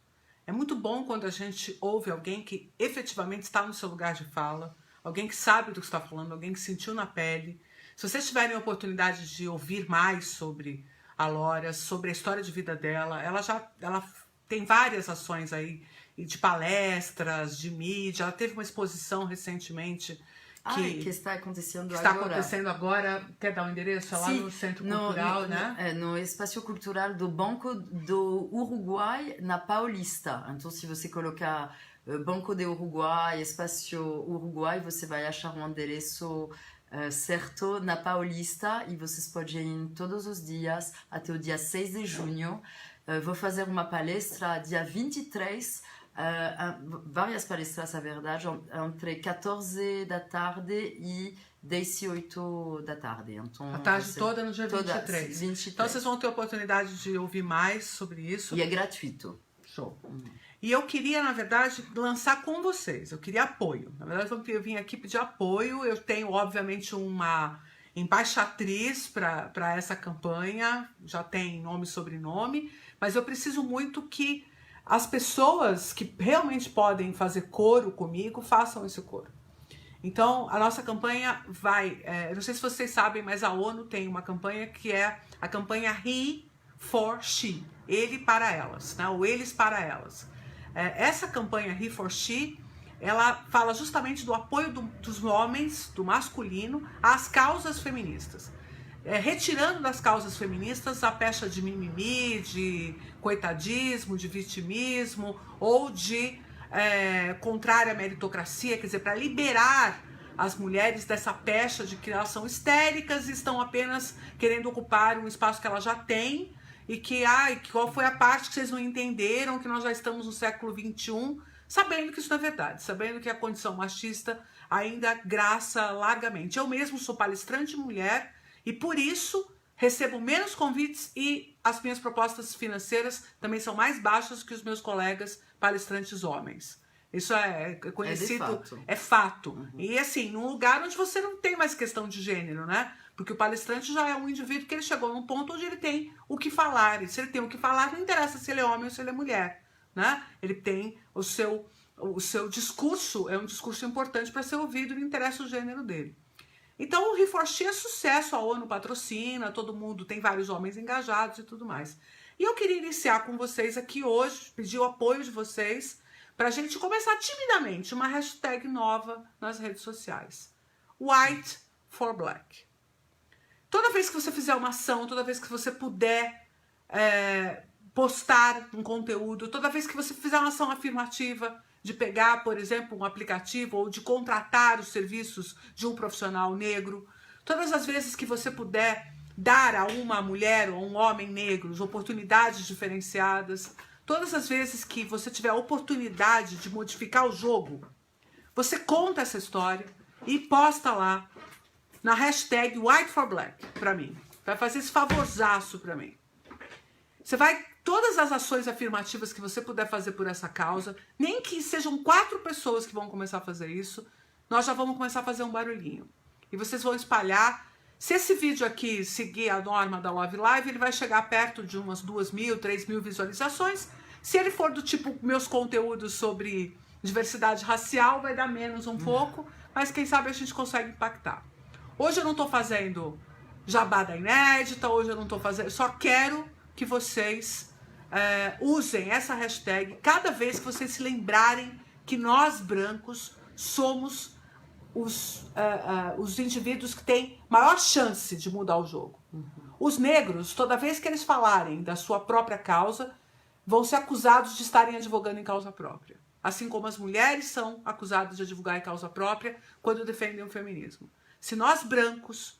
É muito bom quando a gente ouve alguém que efetivamente está no seu lugar de fala, alguém que sabe do que está falando, alguém que sentiu na pele. Se vocês tiverem a oportunidade de ouvir mais sobre a Lória, sobre a história de vida dela, ela tem várias ações aí, de palestras, de mídia. Ela teve uma exposição recentemente que está acontecendo agora. Está acontecendo agora. Quer dar o endereço? É lá no Centro Cultural, né? No Espaço Cultural do Banco do Uruguai, na Paulista. Então, se você colocar Banco do Uruguai, Espaço Uruguai, você vai achar um endereço certo na Paulista e vocês podem ir todos os dias até o dia 6 de junho. Vou fazer uma palestra dia 23, várias palestras, na verdade, entre 14 da tarde e 18 da tarde. Então, a tarde toda no dia 23. 23. Então vocês vão ter a oportunidade de ouvir mais sobre isso. E é gratuito. Show. E eu queria, na verdade, lançar com vocês. Eu queria apoio. Na verdade, eu vim aqui pedir apoio. Eu tenho, obviamente, uma embaixatriz para essa campanha. Já tem nome e sobrenome. Mas eu preciso muito que as pessoas que realmente podem fazer coro comigo façam esse coro. Então, a nossa campanha vai... não sei se vocês sabem, mas a ONU tem uma campanha que é a campanha He for She. Ele para elas, né? Ou eles para elas. Essa campanha He for She, ela fala justamente do apoio dos homens, do masculino, às causas feministas. Retirando das causas feministas a pecha de mimimi, de coitadismo, de vitimismo ou de contrária à meritocracia, quer dizer, para liberar as mulheres dessa pecha de que elas são histéricas e estão apenas querendo ocupar um espaço que elas já têm e que, qual foi a parte que vocês não entenderam, que nós já estamos no século XXI, sabendo que isso não é verdade, sabendo que a condição machista ainda graça largamente. Eu mesmo sou palestrante mulher e por isso recebo menos convites e as minhas propostas financeiras também são mais baixas que os meus colegas palestrantes homens. Isso é conhecido, é fato. Uhum. E assim, num lugar onde você não tem mais questão de gênero, né? Porque o palestrante já é um indivíduo que ele chegou num ponto onde ele tem o que falar. E se ele tem o que falar, não interessa se ele é homem ou se ele é mulher, né? Ele tem o seu o seu discurso é um discurso importante para ser ouvido e não interessa o gênero dele. Então o Reforchi é sucesso, a ONU patrocina, todo mundo, tem vários homens engajados e tudo mais. E eu queria iniciar com vocês aqui hoje, pedir o apoio de vocês, para a gente começar timidamente uma hashtag nova nas redes sociais. White for Black. Toda vez que você fizer uma ação, toda vez que você puder postar um conteúdo, toda vez que você fizer uma ação afirmativa, de pegar, por exemplo, um aplicativo ou de contratar os serviços de um profissional negro, todas as vezes que você puder dar a uma mulher ou um homem negros oportunidades diferenciadas, todas as vezes que você tiver a oportunidade de modificar o jogo, você conta essa história e posta lá na hashtag White for Black para mim. Vai fazer esse favorzaço para mim. Você vai, todas as ações afirmativas que você puder fazer por essa causa, nem que sejam 4 pessoas que vão começar a fazer isso, nós já vamos começar a fazer um barulhinho. E vocês vão espalhar. Se esse vídeo aqui seguir a norma da Love Live, ele vai chegar perto de umas 2.000, 3.000 visualizações. Se ele for do tipo meus conteúdos sobre diversidade racial, vai dar menos um pouco, mas quem sabe a gente consegue impactar. Hoje eu não tô fazendo jabá da inédita, hoje eu não tô fazendo, só quero que vocês usem essa hashtag cada vez que vocês se lembrarem que nós brancos somos os indivíduos que têm maior chance de mudar o jogo. Os negros, toda vez que eles falarem da sua própria causa, vão ser acusados de estarem advogando em causa própria. Assim como as mulheres são acusadas de advogar em causa própria quando defendem o feminismo. Se nós brancos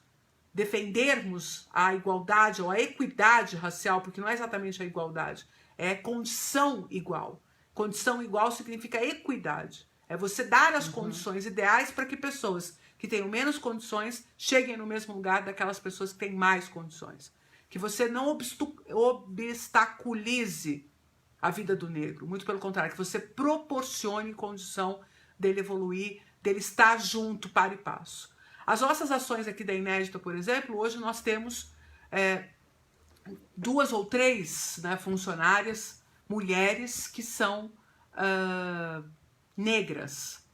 defendermos a igualdade ou a equidade racial, porque não é exatamente a igualdade, é condição igual. Condição igual significa equidade. É você dar as condições ideais para que pessoas que tenham menos condições cheguem no mesmo lugar daquelas pessoas que têm mais condições. Que você não obstaculize a vida do negro. Muito pelo contrário, que você proporcione condição dele evoluir, dele estar junto, para e passo. As nossas ações aqui da Inédita, por exemplo, hoje nós temos 2 ou 3 funcionárias, mulheres, que são negras.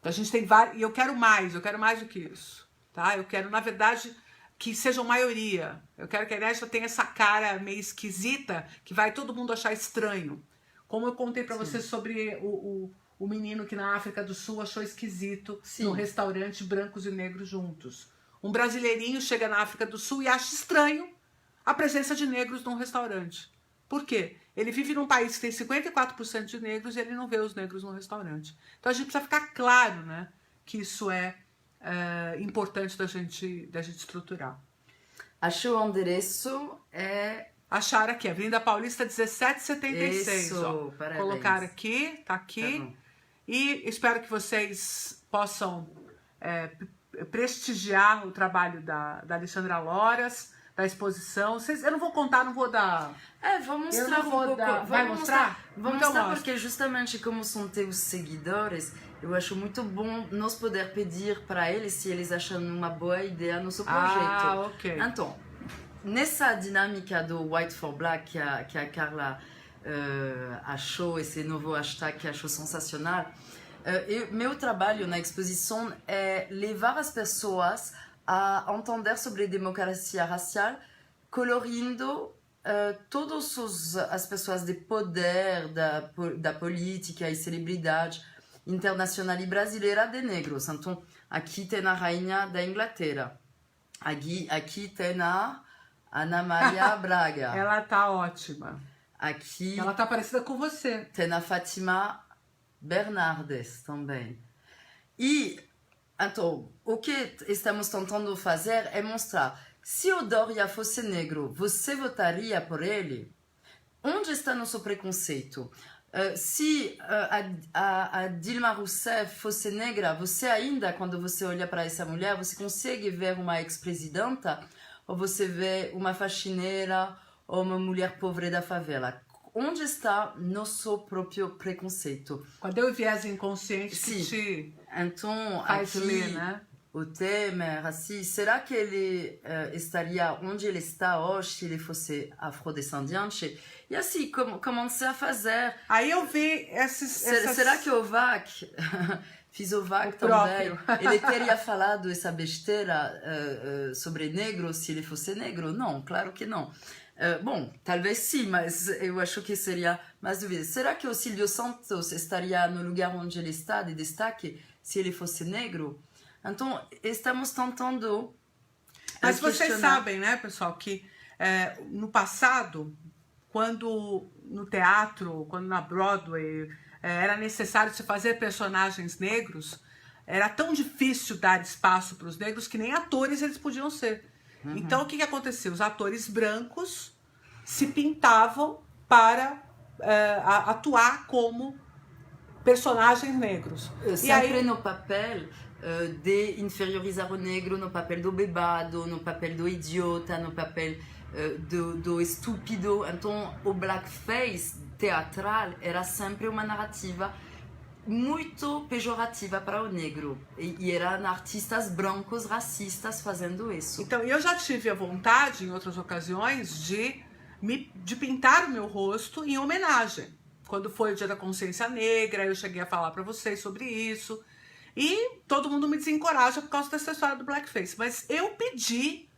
A gente tem várias, e eu quero mais do que isso. Tá? Eu quero, na verdade, que sejam maioria. Eu quero que a Inédita tenha essa cara meio esquisita, que vai todo mundo achar estranho. Como eu contei para vocês sobre o menino que na África do Sul achou esquisito no restaurante brancos e negros juntos. Um brasileirinho chega na África do Sul e acha estranho a presença de negros num restaurante. Por quê? Ele vive num país que tem 54% de negros e ele não vê os negros no restaurante. Então a gente precisa ficar claro, né, que isso é importante da gente estruturar. Acho o endereço Achar aqui, Avenida Paulista 1776. Isso, ó. parabéns. Colocar aqui, tá aqui. Tá, e espero que vocês possam prestigiar o trabalho da Alexandra Loras, da exposição. Eu não vou contar, não vou dar... vou mostrar um pouco. Vai mostrar? Vou Então mostrar mostra. porque justamente como são teus seguidores, eu acho muito bom nós poder pedir para eles se eles acham uma boa ideia nosso projeto. Ok. Então, nessa dinâmica do White for Black que a Carla achou, esse novo hashtag que achou sensacional, meu trabalho na exposição é levar as pessoas a entender sobre democracia racial, colorindo todas as pessoas de poder da política e celebridade internacional e brasileira de negros. Então, aqui tem a rainha da Inglaterra, aqui tem a Ana Maria Braga. Ela tá ótima. Aqui Ela tá parecida com você. tem a Fátima Bernardes também. E, então, o que estamos tentando fazer é mostrar, se o Doria fosse negro, você votaria por ele? Onde está nosso preconceito? Se a Dilma Rousseff fosse negra, você ainda, quando você olha para essa mulher, você consegue ver uma ex-presidenta? Ou você vê uma faxineira ou uma mulher pobre da favela? Onde está nosso próprio preconceito? Cadê o viés inconsciente que Sim. te Então, faz aqui ler, né? o Temer, assim, será que ele estaria onde ele está hoje se ele fosse afrodescendente? E assim, comecei a fazer. Aí eu vi Será que o VAC, fiz o VAC O também, próprio. ele teria falado essa besteira sobre negro se ele fosse negro? Não, claro que não. Bom, talvez sim, mas eu acho que seria mais dúvida. Será que o Silvio Santos estaria no lugar onde ele está, de destaque, se ele fosse negro? Então, estamos tentando Mas vocês questionar. sabem, né, pessoal, que no passado, quando no teatro, quando na Broadway, era necessário se fazer personagens negros, era tão difícil dar espaço para os negros que nem atores eles podiam ser. Então, o que aconteceu? Os atores brancos se pintavam para atuar como personagens negros. E Sempre aí, no papel de inferiorizar o negro, no papel do bebado, no papel do idiota, no papel do estúpido. Então, o blackface teatral era sempre uma narrativa muito pejorativa para o negro. E eram artistas brancos racistas fazendo isso. então, eu já tive a vontade, em outras ocasiões, de pintar o meu rosto em homenagem. Quando foi o Dia da Consciência Negra, eu cheguei a falar para vocês sobre isso. E todo mundo me desencoraja por causa dessa história do blackface. Mas eu pedi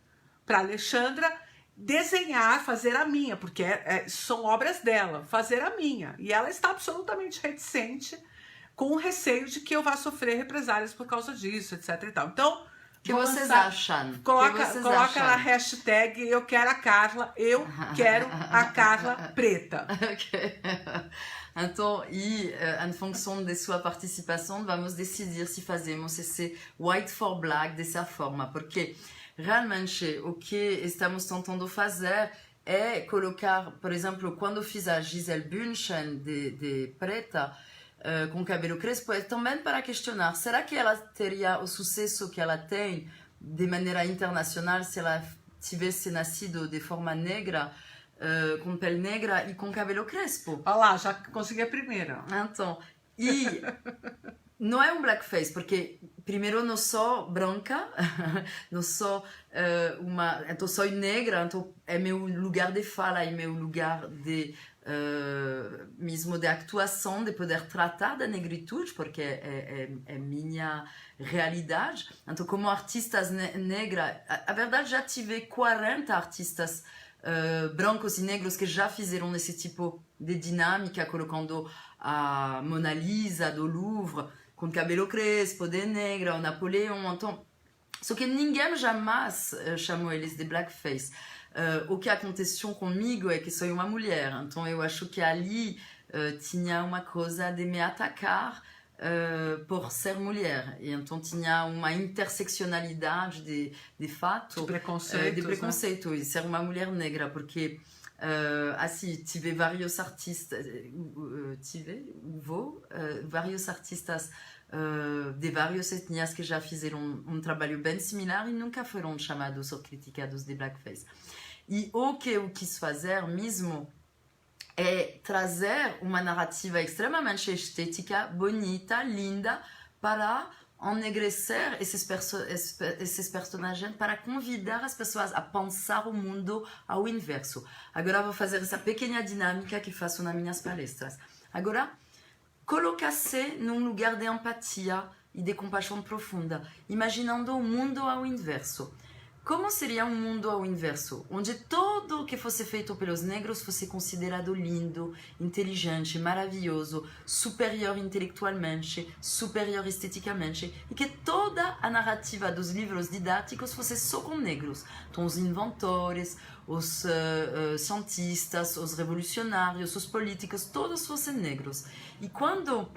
para Alexandra desenhar, fazer a minha, porque são obras dela, fazer a minha. E ela está absolutamente reticente, com o receio de que eu vá sofrer represálias por causa disso, etc e tal. Então, O que vocês acham? Coloca na hashtag eu quero a Carla, eu quero a Carla preta. Ok. Então, em função de sua participação, vamos decidir se fazemos esse White for Black dessa forma, porque realmente o que estamos tentando fazer é colocar, por exemplo, quando fiz a Gisele Bündchen de preta, com cabelo crespo, é também para questionar, será que ela teria o sucesso que ela tem de maneira internacional se ela tivesse nascido de forma negra, com pele negra e com cabelo crespo? Olha lá, já consegui a primeira. Então, e não é um blackface, porque primeiro não sou branca, não sou então sou negra, então é meu lugar de fala, é meu lugar de mesmo de atuação, de poder tratar da negritude, porque é minha realidade. Então, como artistas negra, a verdade, já tive 40 artistas brancos e negros que já fizeram esse tipo de dinâmica, colocando a Mona Lisa do Louvre com cabelo crespo, de negra, o Napoleão. Então, só que ninguém jamais chamou eles de blackface. O que aconteceu comigo é que sou uma mulher, então eu acho que ali tinha uma coisa de me atacar por ser mulher, e então tinha uma interseccionalidade de fato, De preconceito, né? E ser uma mulher negra, porque assim, tive vários artistas, vários artistas de várias etnias que já fizeram um trabalho bem similar e nunca foram chamados ou criticados de blackface. E o que eu quis fazer mesmo é trazer uma narrativa extremamente estética, bonita, linda, para ennegrecer esses personagens, para convidar as pessoas a pensar o mundo ao inverso. Agora vou fazer essa pequena dinâmica que faço nas minhas palestras. Agora, colocar-se num lugar de empatia e de compaixão profunda, imaginando o mundo ao inverso. Como seria um mundo ao inverso, onde tudo o que fosse feito pelos negros fosse considerado lindo, inteligente, maravilhoso, superior intelectualmente, superior esteticamente, e que toda a narrativa dos livros didáticos fosse só com negros? Então, os inventores, os cientistas, os revolucionários, os políticos, todos fossem negros. E quando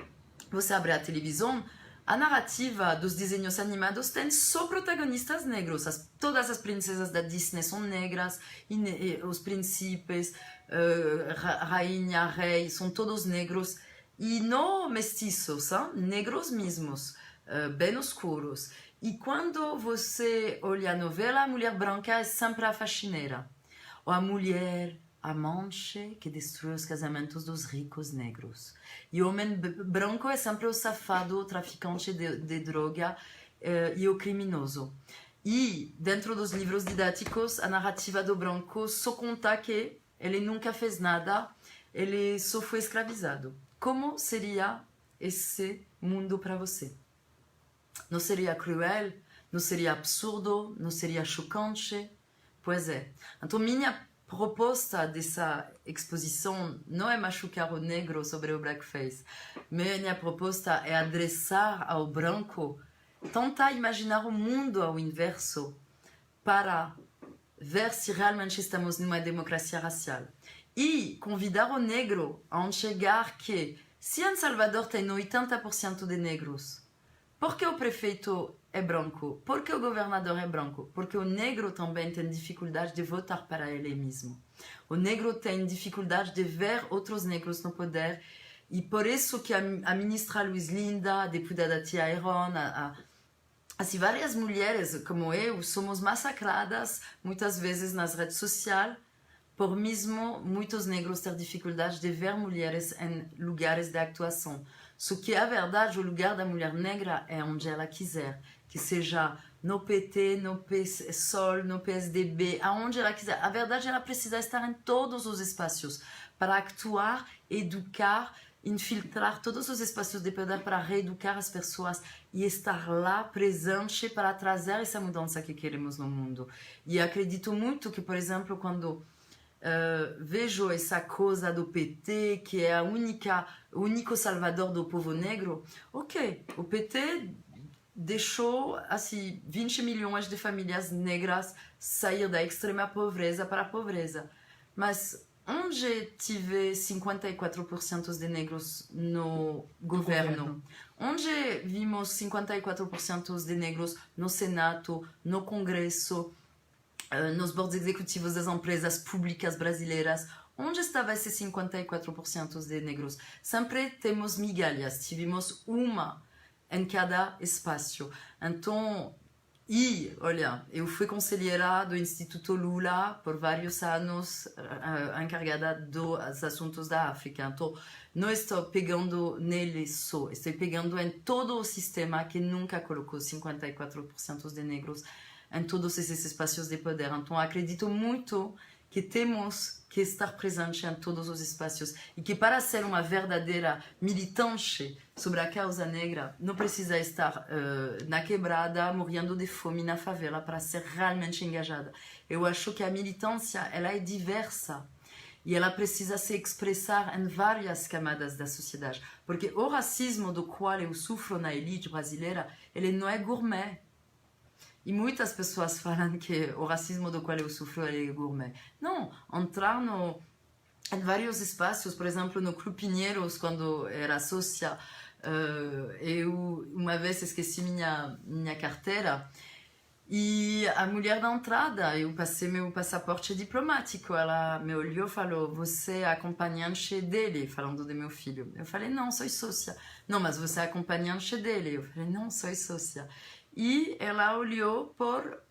você abre a televisão, a narrativa dos desenhos animados tem só protagonistas negros. Todas as princesas da Disney são negras, e os príncipes, rainha, rei, são todos negros. E não mestiços, negros mesmos, bem escuros. E quando você olha a novela, a mulher branca é sempre a faxineira. Ou a mulher amante que destrói os casamentos dos ricos negros. E o homem branco é sempre o safado, o traficante de droga e o criminoso. E, dentro dos livros didáticos, a narrativa do branco só conta que ele nunca fez nada, ele só foi escravizado. Como seria esse mundo para você? Não seria cruel? Não seria absurdo? Não seria chocante? Pois é. Então, minha proposta dessa exposição não é machucar o negro sobre o blackface. Minha proposta é adressar ao branco, tentar imaginar o mundo ao inverso para ver se realmente estamos numa democracia racial. E convidar o negro a enxergar que, se em Salvador tem 80% de negros, por que o prefeito é branco? Por que o governador é branco? Porque o negro também tem dificuldade de votar para ele mesmo. O negro tem dificuldade de ver outros negros no poder. E por isso que a ministra Luiz Linda, a deputada Tia Heron, assim, várias mulheres como eu somos massacradas muitas vezes nas redes sociais por mesmo muitos negros ter dificuldade de ver mulheres em lugares de atuação. Só que a verdade, o lugar da mulher negra é onde ela quiser, que seja no PT, no PSOL, no PSDB, aonde ela quiser. A verdade, ela precisa estar em todos os espaços para actuar, educar, infiltrar todos os espaços de poder para reeducar as pessoas e estar lá presente para trazer essa mudança que queremos no mundo. E acredito muito que, por exemplo, quando vejo essa coisa do PT, que é o único salvador do povo negro, ok, o PT deixou assim, 20 milhões de famílias negras sair da extrema pobreza para a pobreza. Mas onde tive 54% de negros no governo? Onde vimos 54% de negros no Senado, no Congresso, nos boards executivos das empresas públicas brasileiras? Onde estava esses 54% de negros? Sempre temos migalhas, tivemos uma em cada espaço. Então, olha, eu fui conselheira do Instituto Lula por vários anos, encarregada dos assuntos da África. Então, não estou pegando nele só, estou pegando em todo o sistema que nunca colocou 54% de negros em todos esses espaços de poder. Então, acredito muito que temos que estar presente em todos os espaços e que, para ser uma verdadeira militante sobre a causa negra, não precisa estar na quebrada, morrendo de fome na favela para ser realmente engajada. Eu acho que a militância, ela é diversa e ela precisa se expressar em várias camadas da sociedade, porque o racismo do qual eu sofro na elite brasileira, ele não é gourmet. E muitas pessoas falam que o racismo do qual eu sofro é gourmet. Não, entrar em vários espaços, por exemplo, no Clube Pinheiros, quando era sócia, eu uma vez esqueci minha carteira e a mulher da entrada, eu passei meu passaporte diplomático, ela me olhou e falou: você é acompanhante dele, falando do meu filho. Eu falei: não, sou sócia. Não, mas você é acompanhante dele. Eu falei: não, sou sócia. E ela olhou por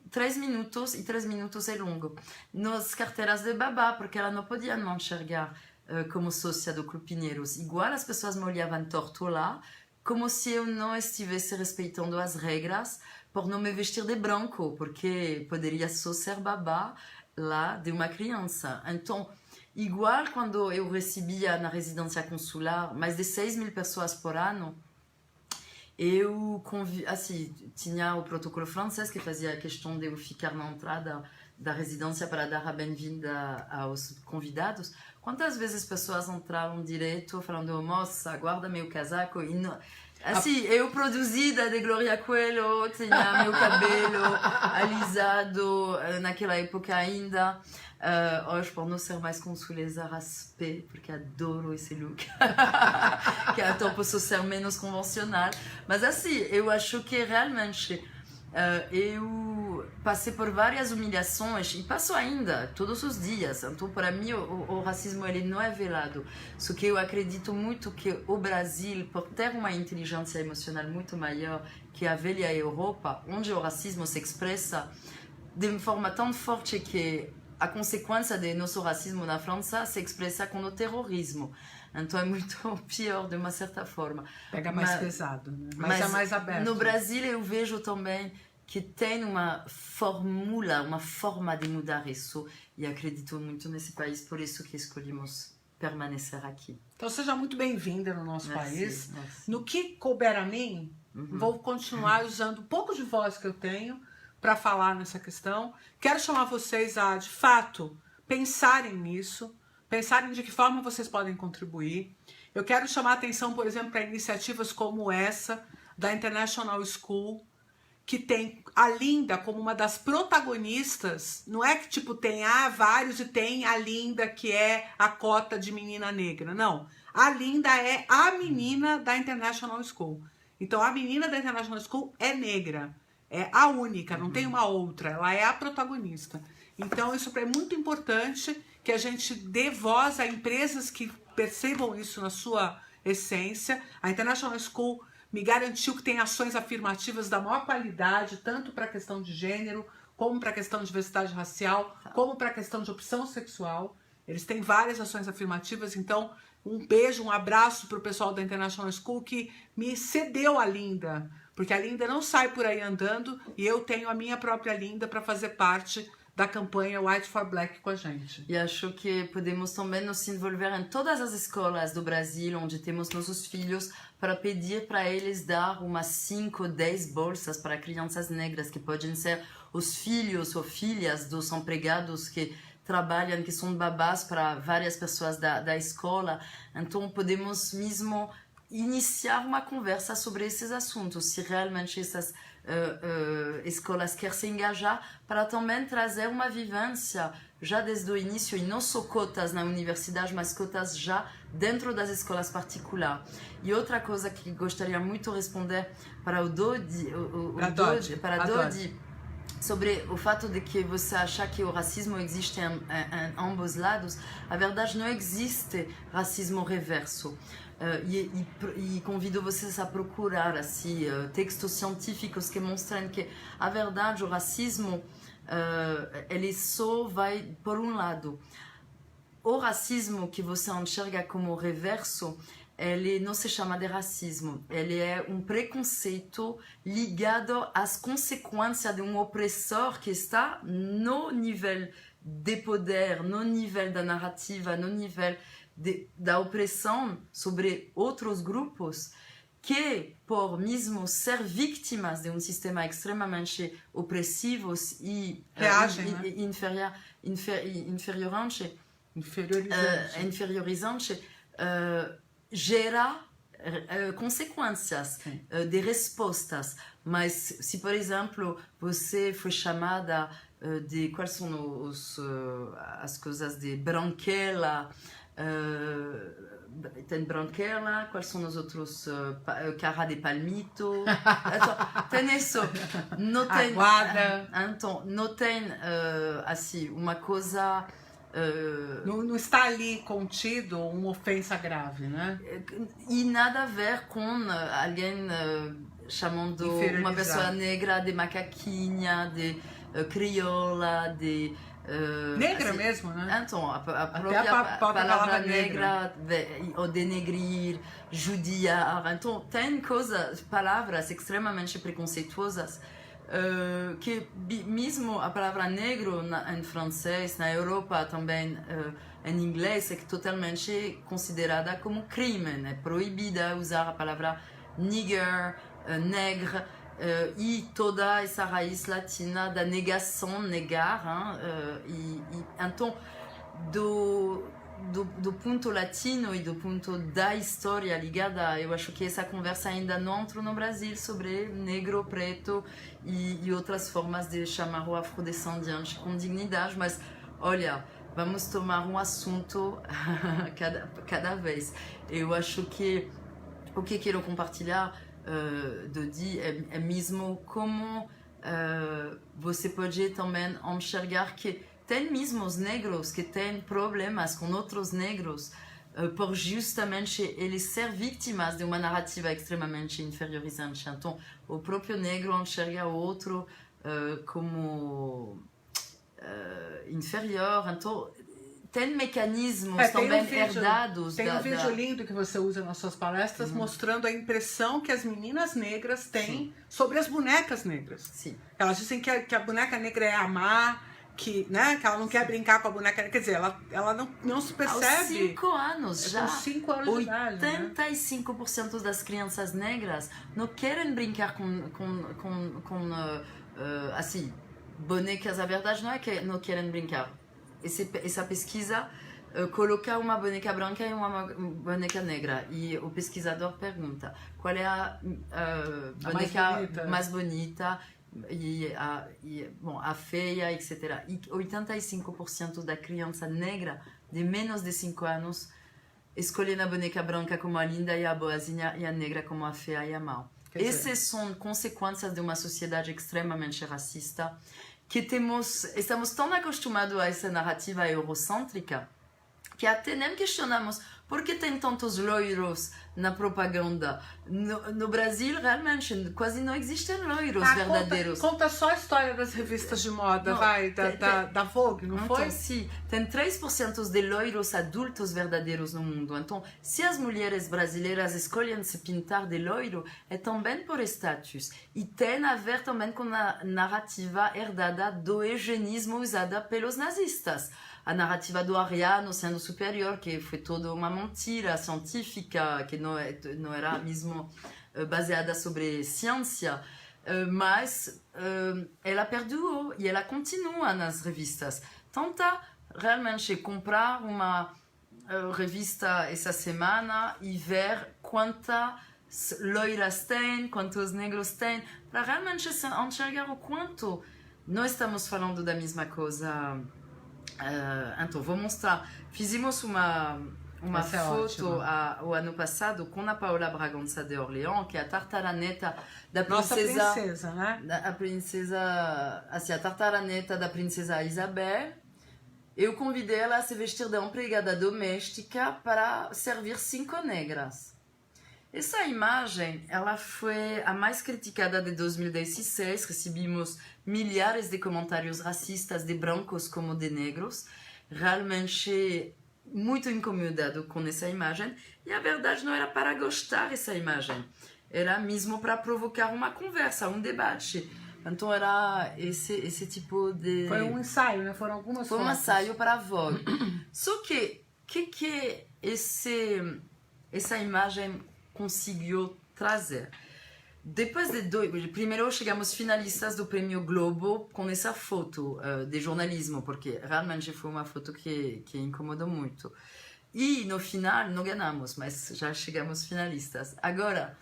3 minutos, e 3 minutos é longo, nas carteiras de babá, porque ela não podia me enxergar como sócia do Clube Pinheiros. Igual as pessoas me olhavam torto lá, como se eu não estivesse respeitando as regras por não me vestir de branco, porque poderia só ser babá lá de uma criança. Então, igual quando eu recebia na residência consular mais de 6.000 pessoas por ano, eu assim, tinha o protocolo francês que fazia a questão de eu ficar na entrada da residência para dar a bem-vinda aos convidados. Quantas vezes pessoas entraram direto falando: moça, guarda meu casaco? E não... Assim, eu produzida de Gloria Coelho, tinha meu cabelo alisado naquela época ainda. Hoje, por não ser mais consuleza, raspei, porque adoro esse look. Que então posso ser menos convencional. Mas assim, eu acho que realmente eu passei por várias humilhações e passo ainda, todos os dias. Então, para mim, o racismo ele não é velado. Só que eu acredito muito que o Brasil, por ter uma inteligência emocional muito maior que a velha Europa, onde o racismo se expressa de forma tão forte que a consequência de nosso racismo na França se expressa com o terrorismo. Então é muito pior de uma certa forma. Pega mais pesado, né? Mas é mais aberto. No Brasil eu vejo também que tem uma forma de mudar isso, e acredito muito nesse país, por isso que escolhemos permanecer aqui. Então seja muito bem-vinda no nosso país. Merci. No que couber a mim, vou continuar usando um pouco de voz que eu tenho para falar nessa questão. Quero chamar vocês a, de fato, pensarem nisso, pensarem de que forma vocês podem contribuir. Eu quero chamar a atenção, por exemplo, para iniciativas como essa, da International School, que tem a Linda como uma das protagonistas. Não é que tipo tem vários e tem a Linda que é a cota de menina negra. Não, a Linda é a menina da International School. Então a menina da International School é negra, é a única, não tem uma outra, ela é a protagonista. Então isso é muito importante que a gente dê voz a empresas que percebam isso na sua essência. A International School me garantiu que tem ações afirmativas da maior qualidade, tanto para a questão de gênero, como para a questão de diversidade racial, como para a questão de opção sexual. Eles têm várias ações afirmativas, então um beijo, um abraço para o pessoal da International School que me cedeu a Linda, porque a Linda não sai por aí andando e eu tenho a minha própria Linda para fazer parte da campanha White for Black com a gente. E acho que podemos também nos envolver em todas as escolas do Brasil, onde temos nossos filhos, para pedir para eles dar umas 5 ou 10 bolsas para crianças negras, que podem ser os filhos ou filhas dos empregados que trabalham, que são babás para várias pessoas da escola. Então podemos mesmo iniciar uma conversa sobre esses assuntos, se realmente essas escolas querem se engajar, para também trazer uma vivência já desde o início, e não só cotas na universidade, mas cotas já dentro das escolas particulares. E outra coisa que gostaria muito de responder para o Dodi, para Dodi, sobre o fato de que você acha que o racismo existe em ambos lados. A verdade, não existe racismo reverso. E convido vocês a procurar assim, textos científicos que mostram que, a verdade, o racismo ele só vai por um lado. O racismo que você enxerga como reverso, ele não se chama de racismo, ele é um preconceito ligado às consequências de um opressor que está no nível de poder, no nível da narrativa, no nível da opressão sobre outros grupos, que, por mesmo ser vítimas de um sistema extremamente opressivo e inferiorizante, gera consequências de respostas. Mas se, por exemplo, você foi chamada de quais são as coisas de branquela, tem branquela, quais são os outros, cara de palmito, então, tem isso, não tem, aguada. Então, não tem assim, uma coisa. Não está ali contido uma ofensa grave, né? E nada a ver com alguém chamando uma pessoa negra de macaquinha, de crioula, de... negra assim, mesmo, né? Então, a própria palavra negra, ou denegrir, judiar. Então, tem palavras extremamente preconceituosas que mesmo a palavra negro em francês, na Europa também em inglês, é totalmente considerada como crime. É proibida usar a palavra nigger, negre, e toda essa raiz latina da negação, negar. Então, do ponto latino e do ponto da história ligada, eu acho que essa conversa ainda não entrou no Brasil sobre negro, preto e outras formas de chamar o afrodescendente com dignidade, mas olha, vamos tomar um assunto cada vez. Eu acho que o que quero compartilhar, Dodi, é mesmo como você pode também enxergar que tem mesmo os negros que têm problemas com outros negros por justamente eles ser vítimas de uma narrativa extremamente inferiorizante. Então, o próprio negro enxerga o outro como inferior. Então, tem mecanismos tem também vídeo, herdados. Tem um vídeo lindo que você usa nas suas palestras mostrando a impressão que as meninas negras têm sobre as bonecas negras. Sim. Elas dizem que a boneca negra é amar, que, né, que ela não quer brincar com a boneca negra. Quer dizer, ela não se percebe. Aos 5 anos já. Com 5 anos de idade. 85% das crianças negras não querem brincar assim, bonecas. A verdade não é que não querem brincar. Essa pesquisa coloca uma boneca branca e uma boneca negra. E o pesquisador pergunta qual é a boneca mais bonita a feia, etc. E 85% da criança negra de menos de 5 anos escolhem a boneca branca como a linda e a boazinha e a negra como a feia e a mau. Essas são consequências de uma sociedade extremamente racista que estamos tão acostumados a essa narrativa eurocêntrica que até nem questionamos por que tem tantos loiros na propaganda. No Brasil, realmente, quase não existem loiros verdadeiros. Conta só a história das revistas de moda, da Vogue, não foi? Sim, tem 3% de loiros adultos verdadeiros no mundo. Então, se as mulheres brasileiras escolhem se pintar de loiro, é também por status. E tem a ver também com a narrativa herdada do eugenismo usada pelos nazistas. A narrativa do ariano sendo superior, que foi toda uma mentira científica, que não era mesmo baseada sobre ciência, mas ela perdoou e ela continua nas revistas. Tenta realmente comprar uma revista essa semana e ver quantas loiras tem, quantos negros tem, para realmente enxergar o quanto nós estamos falando da mesma coisa. Então, vou mostrar. Fizemos uma foto o ano passado com a Paola Bragança de Orleans, que é a tartaraneta da princesa. Nossa princesa, né? A princesa. Assim, a tartaraneta da princesa Isabel. Eu convidei ela a se vestir de empregada doméstica para servir 5 negras. Essa imagem, ela foi a mais criticada de 2016. Recebemos milhares de comentários racistas de brancos como de negros. Realmente muito incomodado com essa imagem. E a verdade não era para gostar dessa imagem. Era mesmo para provocar uma conversa, um debate. Então era esse tipo de... Foi um ensaio, né? Foram algumas fotos. Foi um ensaio para a Vogue. Só que essa imagem conseguiu trazer? Depois primeiro chegamos finalistas do Prêmio Globo com essa foto de jornalismo, porque realmente foi uma foto que incomodou muito. E no final não ganhamos, mas já chegamos finalistas. Agora,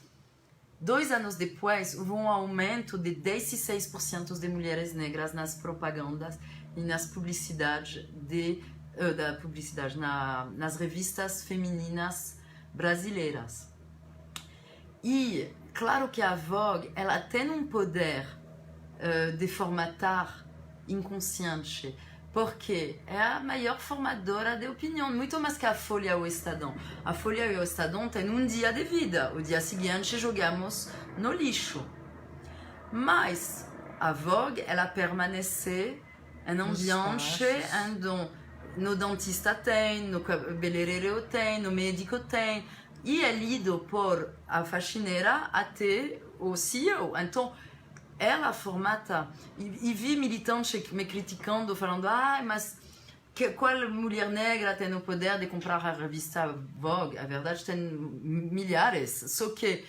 2 anos depois, houve um aumento de 16% de mulheres negras nas propagandas e nas publicidades nas revistas femininas brasileiras. E claro que a Vogue ela tem um poder de formatar inconsciente, porque é a maior formadora de opinião, muito mais que a Folha ou o Estadão. A Folha e o Estadão têm um dia de vida, o dia seguinte jogamos no lixo. Mas a Vogue ela permanece em ambiente onde no dentista tem, no cabeleireiro tem, no médico tem. E é lido por a faxineira até o CEO. Então, ela formata. E vi militantes me criticando, falando: mas qual mulher negra tem o poder de comprar a revista Vogue? A verdade, tem milhares. Só que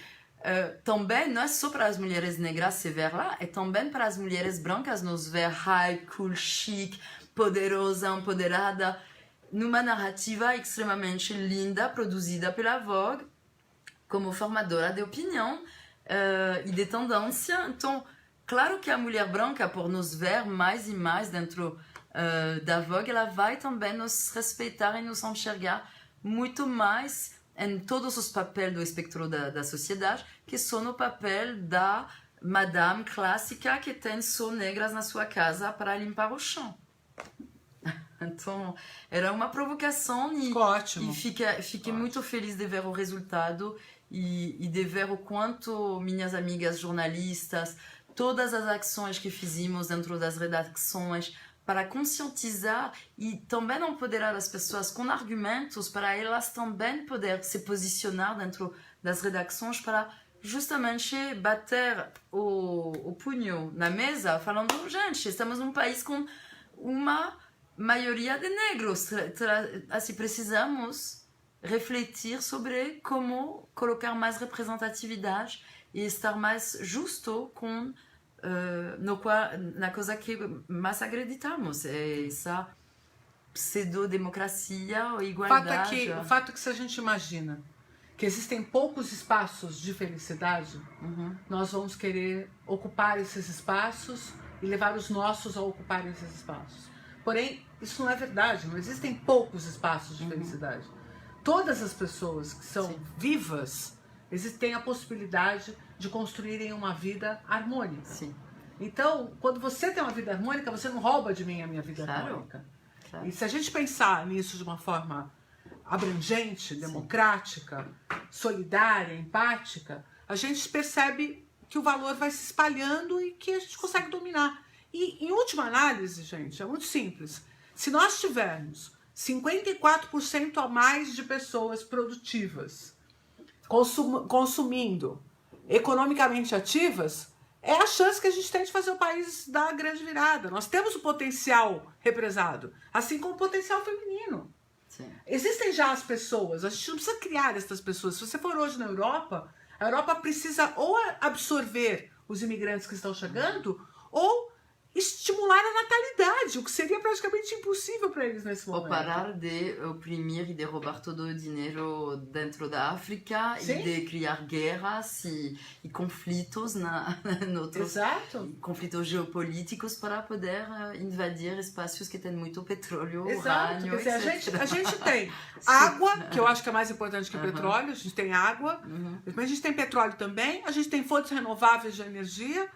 também não é só para as mulheres negras se ver lá, é também para as mulheres brancas nos ver high, cool, chic, poderosa, empoderada, numa narrativa extremamente linda, produzida pela Vogue, como formadora de opinião e de tendência. Então, claro que a mulher branca, por nos ver mais e mais dentro da Vogue, ela vai também nos respeitar e nos enxergar muito mais em todos os papéis do espectro da sociedade, que são o papel da madame clássica que tem só negras na sua casa para limpar o chão. Então, era uma provocação e fiquei muito feliz de ver o resultado e de ver o quanto minhas amigas jornalistas, todas as ações que fizemos dentro das redações para conscientizar e também empoderar as pessoas com argumentos para elas também poder se posicionar dentro das redações para justamente bater o punho na mesa falando, gente, estamos num país com uma maioria de negros, assim, precisamos refletir sobre como colocar mais representatividade e estar mais justo com na coisa que mais acreditamos, é essa pseudo-democracia ou igualdade. O fato é que se a gente imagina que existem poucos espaços de felicidade, nós vamos querer ocupar esses espaços e levar os nossos a ocuparem esses espaços. Porém, isso não é verdade, não existem poucos espaços de felicidade. Todas as pessoas que são vivas têm a possibilidade de construírem uma vida harmônica. Sim. Então, quando você tem uma vida harmônica, você não rouba de mim a minha vida harmônica. Claro. E se a gente pensar nisso de uma forma abrangente, democrática, solidária, empática, a gente percebe que o valor vai se espalhando e que a gente consegue dominar. E, em última análise, gente, é muito simples. Se nós tivermos 54% a mais de pessoas produtivas consumindo, economicamente ativas, é a chance que a gente tem de fazer o país dar a grande virada. Nós temos o potencial represado, assim como o potencial feminino. Sim. Existem já as pessoas, a gente não precisa criar essas pessoas. Se você for hoje na Europa, a Europa precisa ou absorver os imigrantes que estão chegando, ou estimular a natalidade, o que seria praticamente impossível para eles nesse momento. Ou parar de oprimir e de roubar todo o dinheiro dentro da África. Sim. E de criar guerras e conflitos Exato. Conflitos geopolíticos para poder invadir espaços que têm muito petróleo, exato. urânio, quer dizer, a gente tem água, que eu acho que é mais importante que petróleo, a gente tem água, mas a gente tem petróleo também, a gente tem fontes renováveis de energia,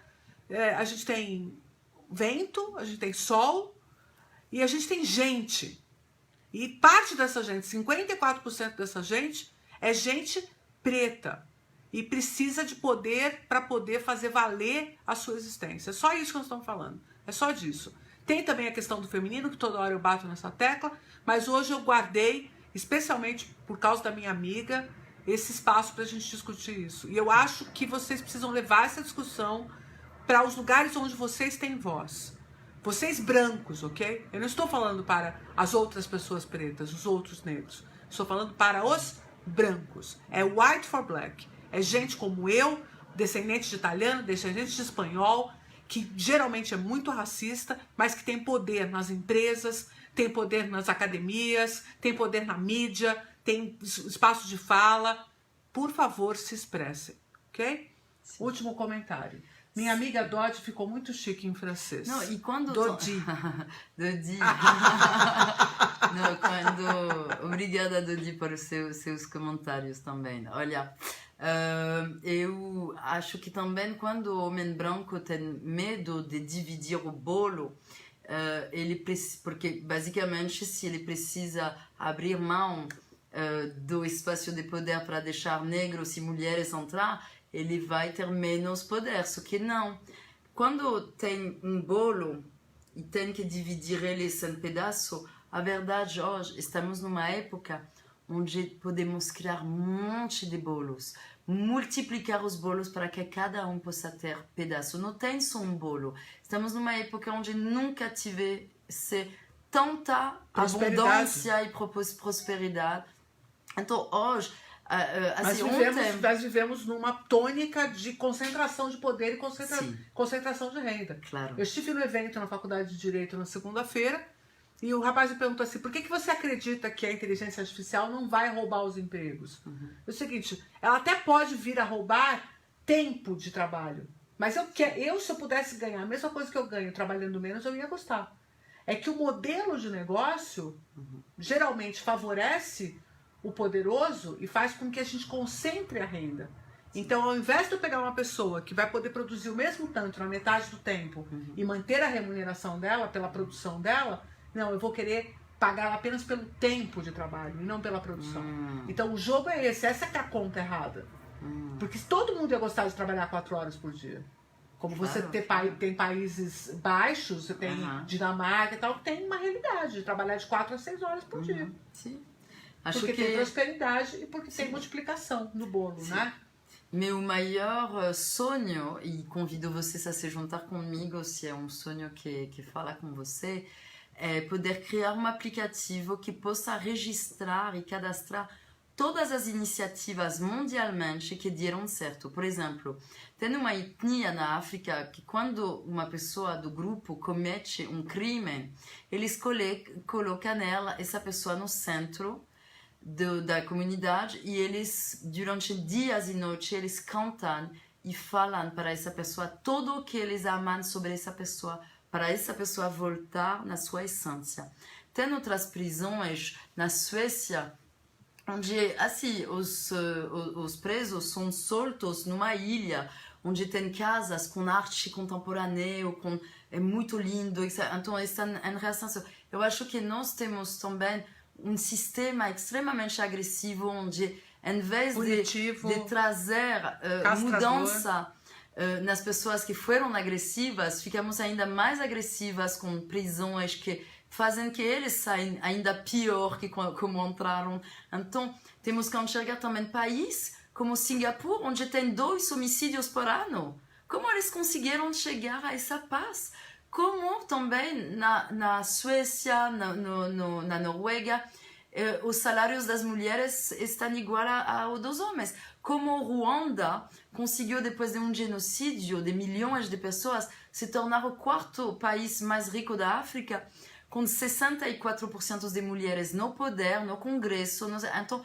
a gente tem vento, a gente tem sol e a gente tem gente. E parte dessa gente, 54% dessa gente, é gente preta e precisa de poder para poder fazer valer a sua existência. É só isso que nós estamos falando. É só disso. Tem também a questão do feminino, que toda hora eu bato nessa tecla, mas hoje eu guardei, especialmente por causa da minha amiga, esse espaço para a gente discutir isso. E eu acho que vocês precisam levar essa discussão para os lugares onde vocês têm voz. Vocês brancos, ok? Eu não estou falando para as outras pessoas pretas, os outros negros. Estou falando para os brancos. É white for black. É gente como eu, descendente de italiano, descendente de espanhol, que geralmente é muito racista, mas que tem poder nas empresas, tem poder nas academias, tem poder na mídia, tem espaço de fala. Por favor, se expressem, ok? Sim. Último comentário. Minha amiga Dodi ficou muito chique em francês. Não, e quando... Dodi. Dodi. Não, quando... Obrigada, Dodi, por os seus comentários também. Olha, eu acho que também quando o homem branco tem medo de dividir o bolo, porque basicamente se ele precisa abrir mão do espaço de poder para deixar negros e mulheres entrar, ele vai ter menos poder, só que não. Quando tem um bolo e tem que dividir ele em pedaços, a verdade hoje, estamos numa época onde podemos criar um monte de bolos, multiplicar os bolos para que cada um possa ter pedaço. Não tem só um bolo. Estamos numa época onde nunca tivesse tanta abundância e prosperidade. Então hoje, assim, nós vivemos numa tônica de concentração de poder e concentração de renda. Claro. Eu estive no evento na Faculdade de Direito na segunda-feira e o rapaz me perguntou assim, por que você acredita que a inteligência artificial não vai roubar os empregos? É o seguinte, ela até pode vir a roubar tempo de trabalho, mas se eu pudesse ganhar a mesma coisa que eu ganho trabalhando menos, eu ia gostar. É que o modelo de negócio geralmente favorece o poderoso e faz com que a gente concentre a renda. Então, ao invés de eu pegar uma pessoa que vai poder produzir o mesmo tanto na metade do tempo e manter a remuneração dela pela produção dela, não, eu vou querer pagar ela apenas pelo tempo de trabalho e não pela produção. Então, o jogo é esse, essa é que é a conta errada. Porque todo mundo ia gostar de trabalhar 4 horas por dia. Como você Claro. tem países baixos, você tem Aham. Dinamarca e tal, que tem uma realidade de trabalhar de 4 a 6 horas por dia. Sim. Acho Porque tem que prosperidade e porque tem multiplicação no bolo, né? meu maior sonho, e convido vocês a se juntar comigo se é um sonho que fala com você, é poder criar um aplicativo que possa registrar e cadastrar todas as iniciativas mundialmente que deram certo. Por exemplo, tem uma etnia na África que quando uma pessoa do grupo comete um crime, eles colocam essa pessoa no centro da comunidade e eles, durante dias e noites, eles cantam e falam para essa pessoa tudo o que eles amam sobre essa pessoa, para essa pessoa voltar na sua essência. Tem outras prisões na Suécia onde assim os presos são soltos numa ilha onde tem casas com arte contemporânea, é muito lindo, então estão em reação. Eu acho que nós temos também um sistema extremamente agressivo onde, em vez de trazer mudança nas pessoas que foram agressivas, ficamos ainda mais agressivas com prisões que fazem que eles saiam ainda pior que como entraram. Então, temos que enxergar também país como Singapura, onde tem 2 homicídios por ano. Como eles conseguiram chegar a essa paz? Como também na Suécia, na Noruega, os salários das mulheres estão iguais ao dos homens. Como Ruanda conseguiu, depois de um genocídio de milhões de pessoas, se tornar o 4º país mais rico da África, com 64% de mulheres no poder, no Congresso. Então,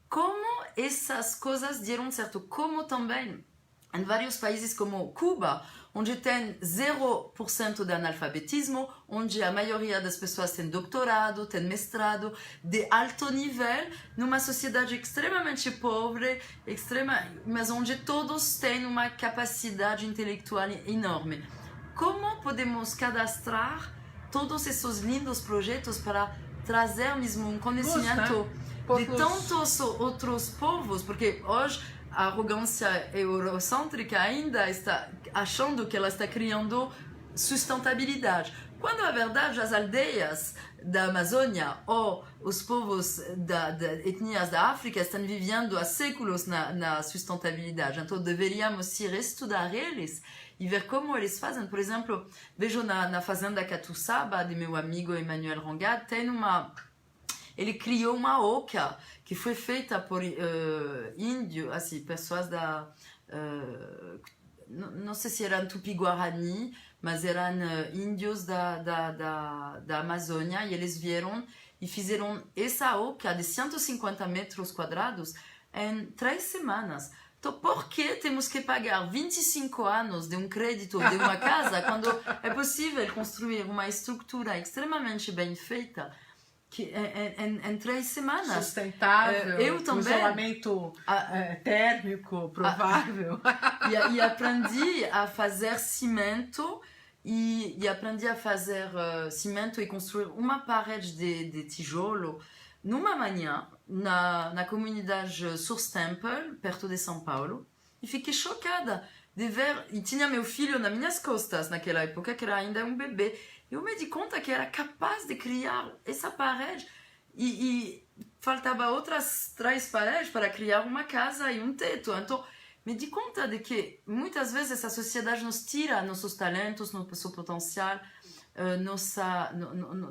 como essas coisas deram certo? Como também em vários países como Cuba, onde tem 0% de analfabetismo, onde a maioria das pessoas tem doutorado, tem mestrado, de alto nível, numa sociedade extremamente pobre, mas onde todos têm uma capacidade intelectual enorme. Como podemos cadastrar todos esses lindos projetos para trazer mesmo um conhecimento de tantos outros povos? Porque hoje a arrogância eurocêntrica ainda está achando que ela está criando sustentabilidade. Quando, na verdade, as aldeias da Amazônia ou os povos da etnias da África estão vivendo há séculos na sustentabilidade. Então, deveríamos ir estudar eles e ver como eles fazem. Por exemplo, vejo na fazenda Catuçaba, de meu amigo Emmanuel Rangad, ele criou uma oca que foi feita por índios, assim, pessoas não sei se eram Tupi-Guarani, mas eram índios da Amazônia, e eles vieram e fizeram essa oca de 150 metros quadrados em 3 semanas. Então, por que temos que pagar 25 anos de um crédito de uma casa quando é possível construir uma estrutura extremamente bem feita em 3 semanas? Sustentável, eu também, isolamento térmico provável. E aprendi a fazer cimento e aprendi a fazer cimento e construir uma parede de tijolo numa manhã na comunidade Surstempel, perto de São Paulo, e fiquei chocada de ver, e tinha meu filho nas minhas costas naquela época, que era ainda um bebê. Eu me di conta que era capaz de criar essa parede e faltava outras 3 paredes para criar uma casa e um teto. Então, me di conta de que muitas vezes essa sociedade nos tira nossos talentos, nosso potencial,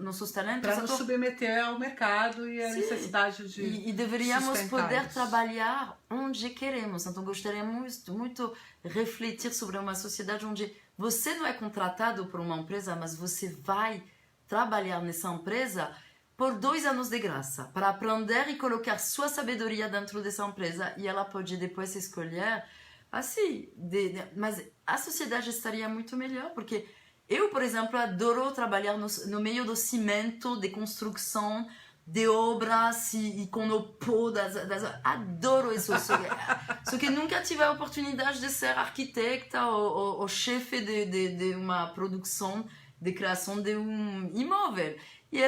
nossos talentos. Para nos submeter ao mercado e à necessidade de e deveríamos poder trabalhar onde queremos. Então, gostaríamos muito refletir sobre uma sociedade onde você não é contratado por uma empresa, mas você vai trabalhar nessa empresa por 2 anos de graça, para aprender e colocar sua sabedoria dentro dessa empresa, e ela pode depois escolher assim. Mas a sociedade estaria muito melhor, porque eu, por exemplo, adoro trabalhar no meio do cimento, de construção, de obras e com o pó adoro isso. Só que nunca tive a oportunidade de ser arquitecta ou chefe de uma produção de criação de um imóvel. E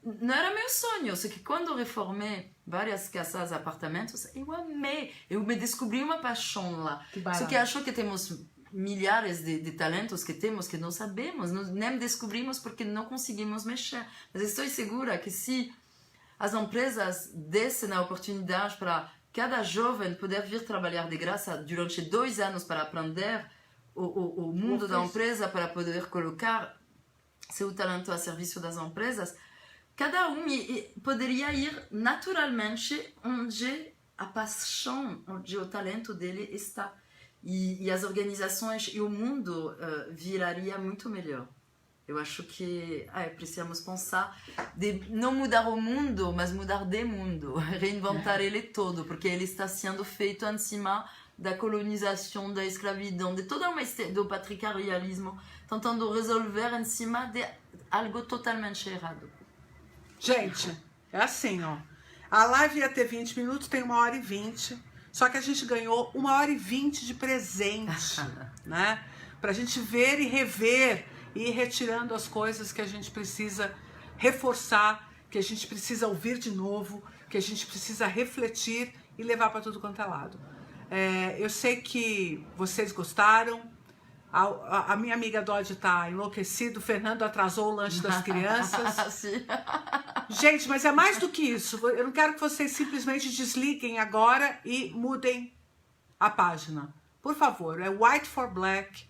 não era meu sonho. Só que quando reformei várias casas, apartamentos, eu amei. Eu me descobri uma paixão lá. Só que acho que temos milhares de talentos que temos que não sabemos, nem descobrimos porque não conseguimos mexer. Mas estou segura que se as empresas dessem a oportunidade para cada jovem poder vir trabalhar de graça durante 2 anos para aprender o mundo da empresa, para poder colocar seu talento a serviço das empresas, cada um poderia ir naturalmente onde a paixão, onde o talento dele está. E as organizações e o mundo viraria muito melhor. Eu acho que precisamos pensar de não mudar o mundo, mas mudar de mundo, reinventar ele todo, porque ele está sendo feito em cima da colonização, da escravidão, de toda uma do patriarcalismo, tentando resolver em cima de algo totalmente errado. Gente, é assim, ó. A live ia ter 20 minutos, tem 1h20. Só que a gente ganhou 1h20 de presente, né? Pra gente ver e rever e ir retirando as coisas que a gente precisa reforçar, que a gente precisa ouvir de novo, que a gente precisa refletir e levar para tudo quanto é lado. Eu sei que vocês gostaram. A minha amiga Dodge tá enlouquecida, o Fernando atrasou o lanche das crianças. Gente, mas é mais do que isso. Eu não quero que vocês simplesmente desliguem agora e mudem a página. Por favor, é White for Black.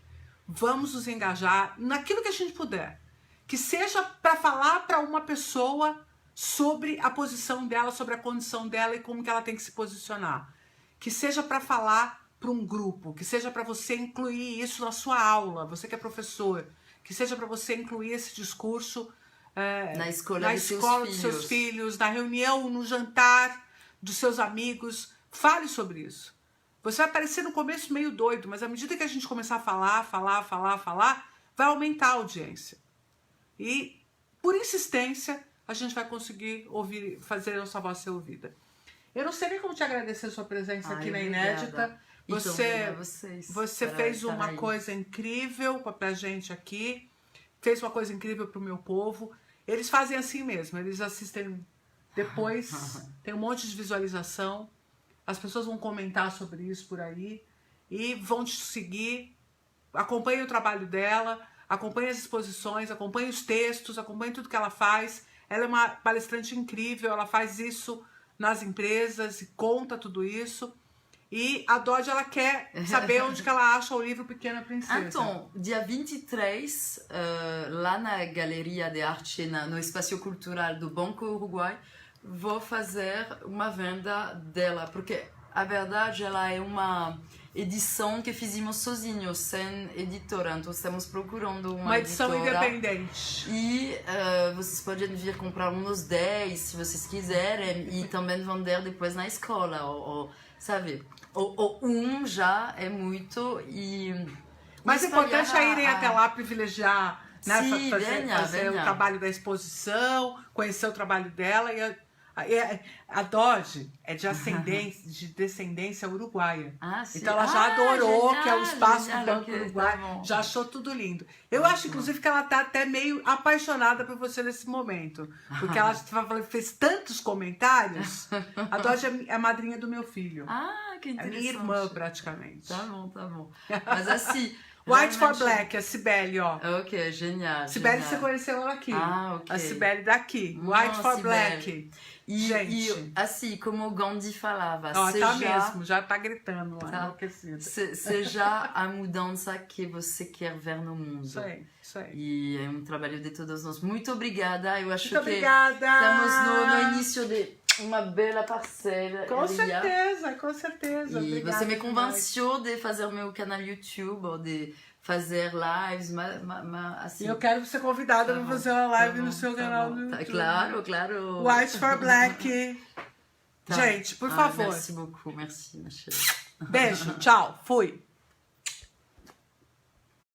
Vamos nos engajar naquilo que a gente puder. Que seja para falar para uma pessoa sobre a posição dela, sobre a condição dela e como que ela tem que se posicionar. Que seja para falar para um grupo, que seja para você incluir isso na sua aula, você que é professor, que seja para você incluir esse discurso na escola dos seus filhos, na reunião, no jantar dos seus amigos. Fale sobre isso. Você vai parecer no começo meio doido, mas à medida que a gente começar a falar, vai aumentar a audiência. E, por insistência, a gente vai conseguir ouvir, fazer a nossa voz ser ouvida. Eu não sei nem como te agradecer a sua presença aqui na Inédita. Você fez uma coisa incrível pra gente aqui, fez uma coisa incrível pro meu povo. Eles fazem assim mesmo, eles assistem depois, tem um monte de visualização, as pessoas vão comentar sobre isso por aí e vão te seguir. Acompanhe o trabalho dela, acompanhe as exposições, acompanhe os textos, acompanhe tudo que ela faz. Ela é uma palestrante incrível, ela faz isso nas empresas e conta tudo isso. E a Dodge, ela quer saber onde que ela acha o livro Pequena Princesa. Então, dia 23, lá na Galeria de Arte, no Espaço Cultural do Banco Uruguai, vou fazer uma venda dela, porque a verdade ela é uma edição que fizemos sozinhos, sem editora, então estamos procurando uma edição editora independente. E vocês podem vir comprar uns 10 se vocês quiserem e também vender depois na escola, sabe? Ou já é muito e... Mas o importante é irem até lá privilegiar, né? Sim, fazer o trabalho da exposição, conhecer o trabalho dela. A Dodge é de descendência uruguaia. Sim. Então ela já adorou, genial, que é o espaço genial, do Banco Uruguai. Tá, já achou tudo lindo. Eu acho, inclusive, que ela tá até meio apaixonada por você nesse momento. Porque ela fez tantos comentários. A Dodge é a madrinha do meu filho. Que interessante. É minha irmã, praticamente. Tá bom. Mas assim... White for Black, a Cibele, ó. Ok, genial. Cibele, você conheceu ela aqui. Ok. A Cibele daqui. White for Black. Gente. E assim, como o Gandhi falava, tá mesmo, já tá gritando lá, enlouquecida. Seja a mudança que você quer ver no mundo. Isso aí. E é um trabalho de todos nós. Muito obrigada. Eu acho Muito que obrigada. estamos no início de uma bela parceira. Com certeza. E Obrigada, você me convenceu de fazer o meu canal YouTube, ou de fazer lives, assim. E eu quero ser convidada para fazer uma live no seu canal do YouTube. Claro. White for Black. Gente, por favor. Merci beaucoup, merci, ma chérie. Beijo, tchau, fui.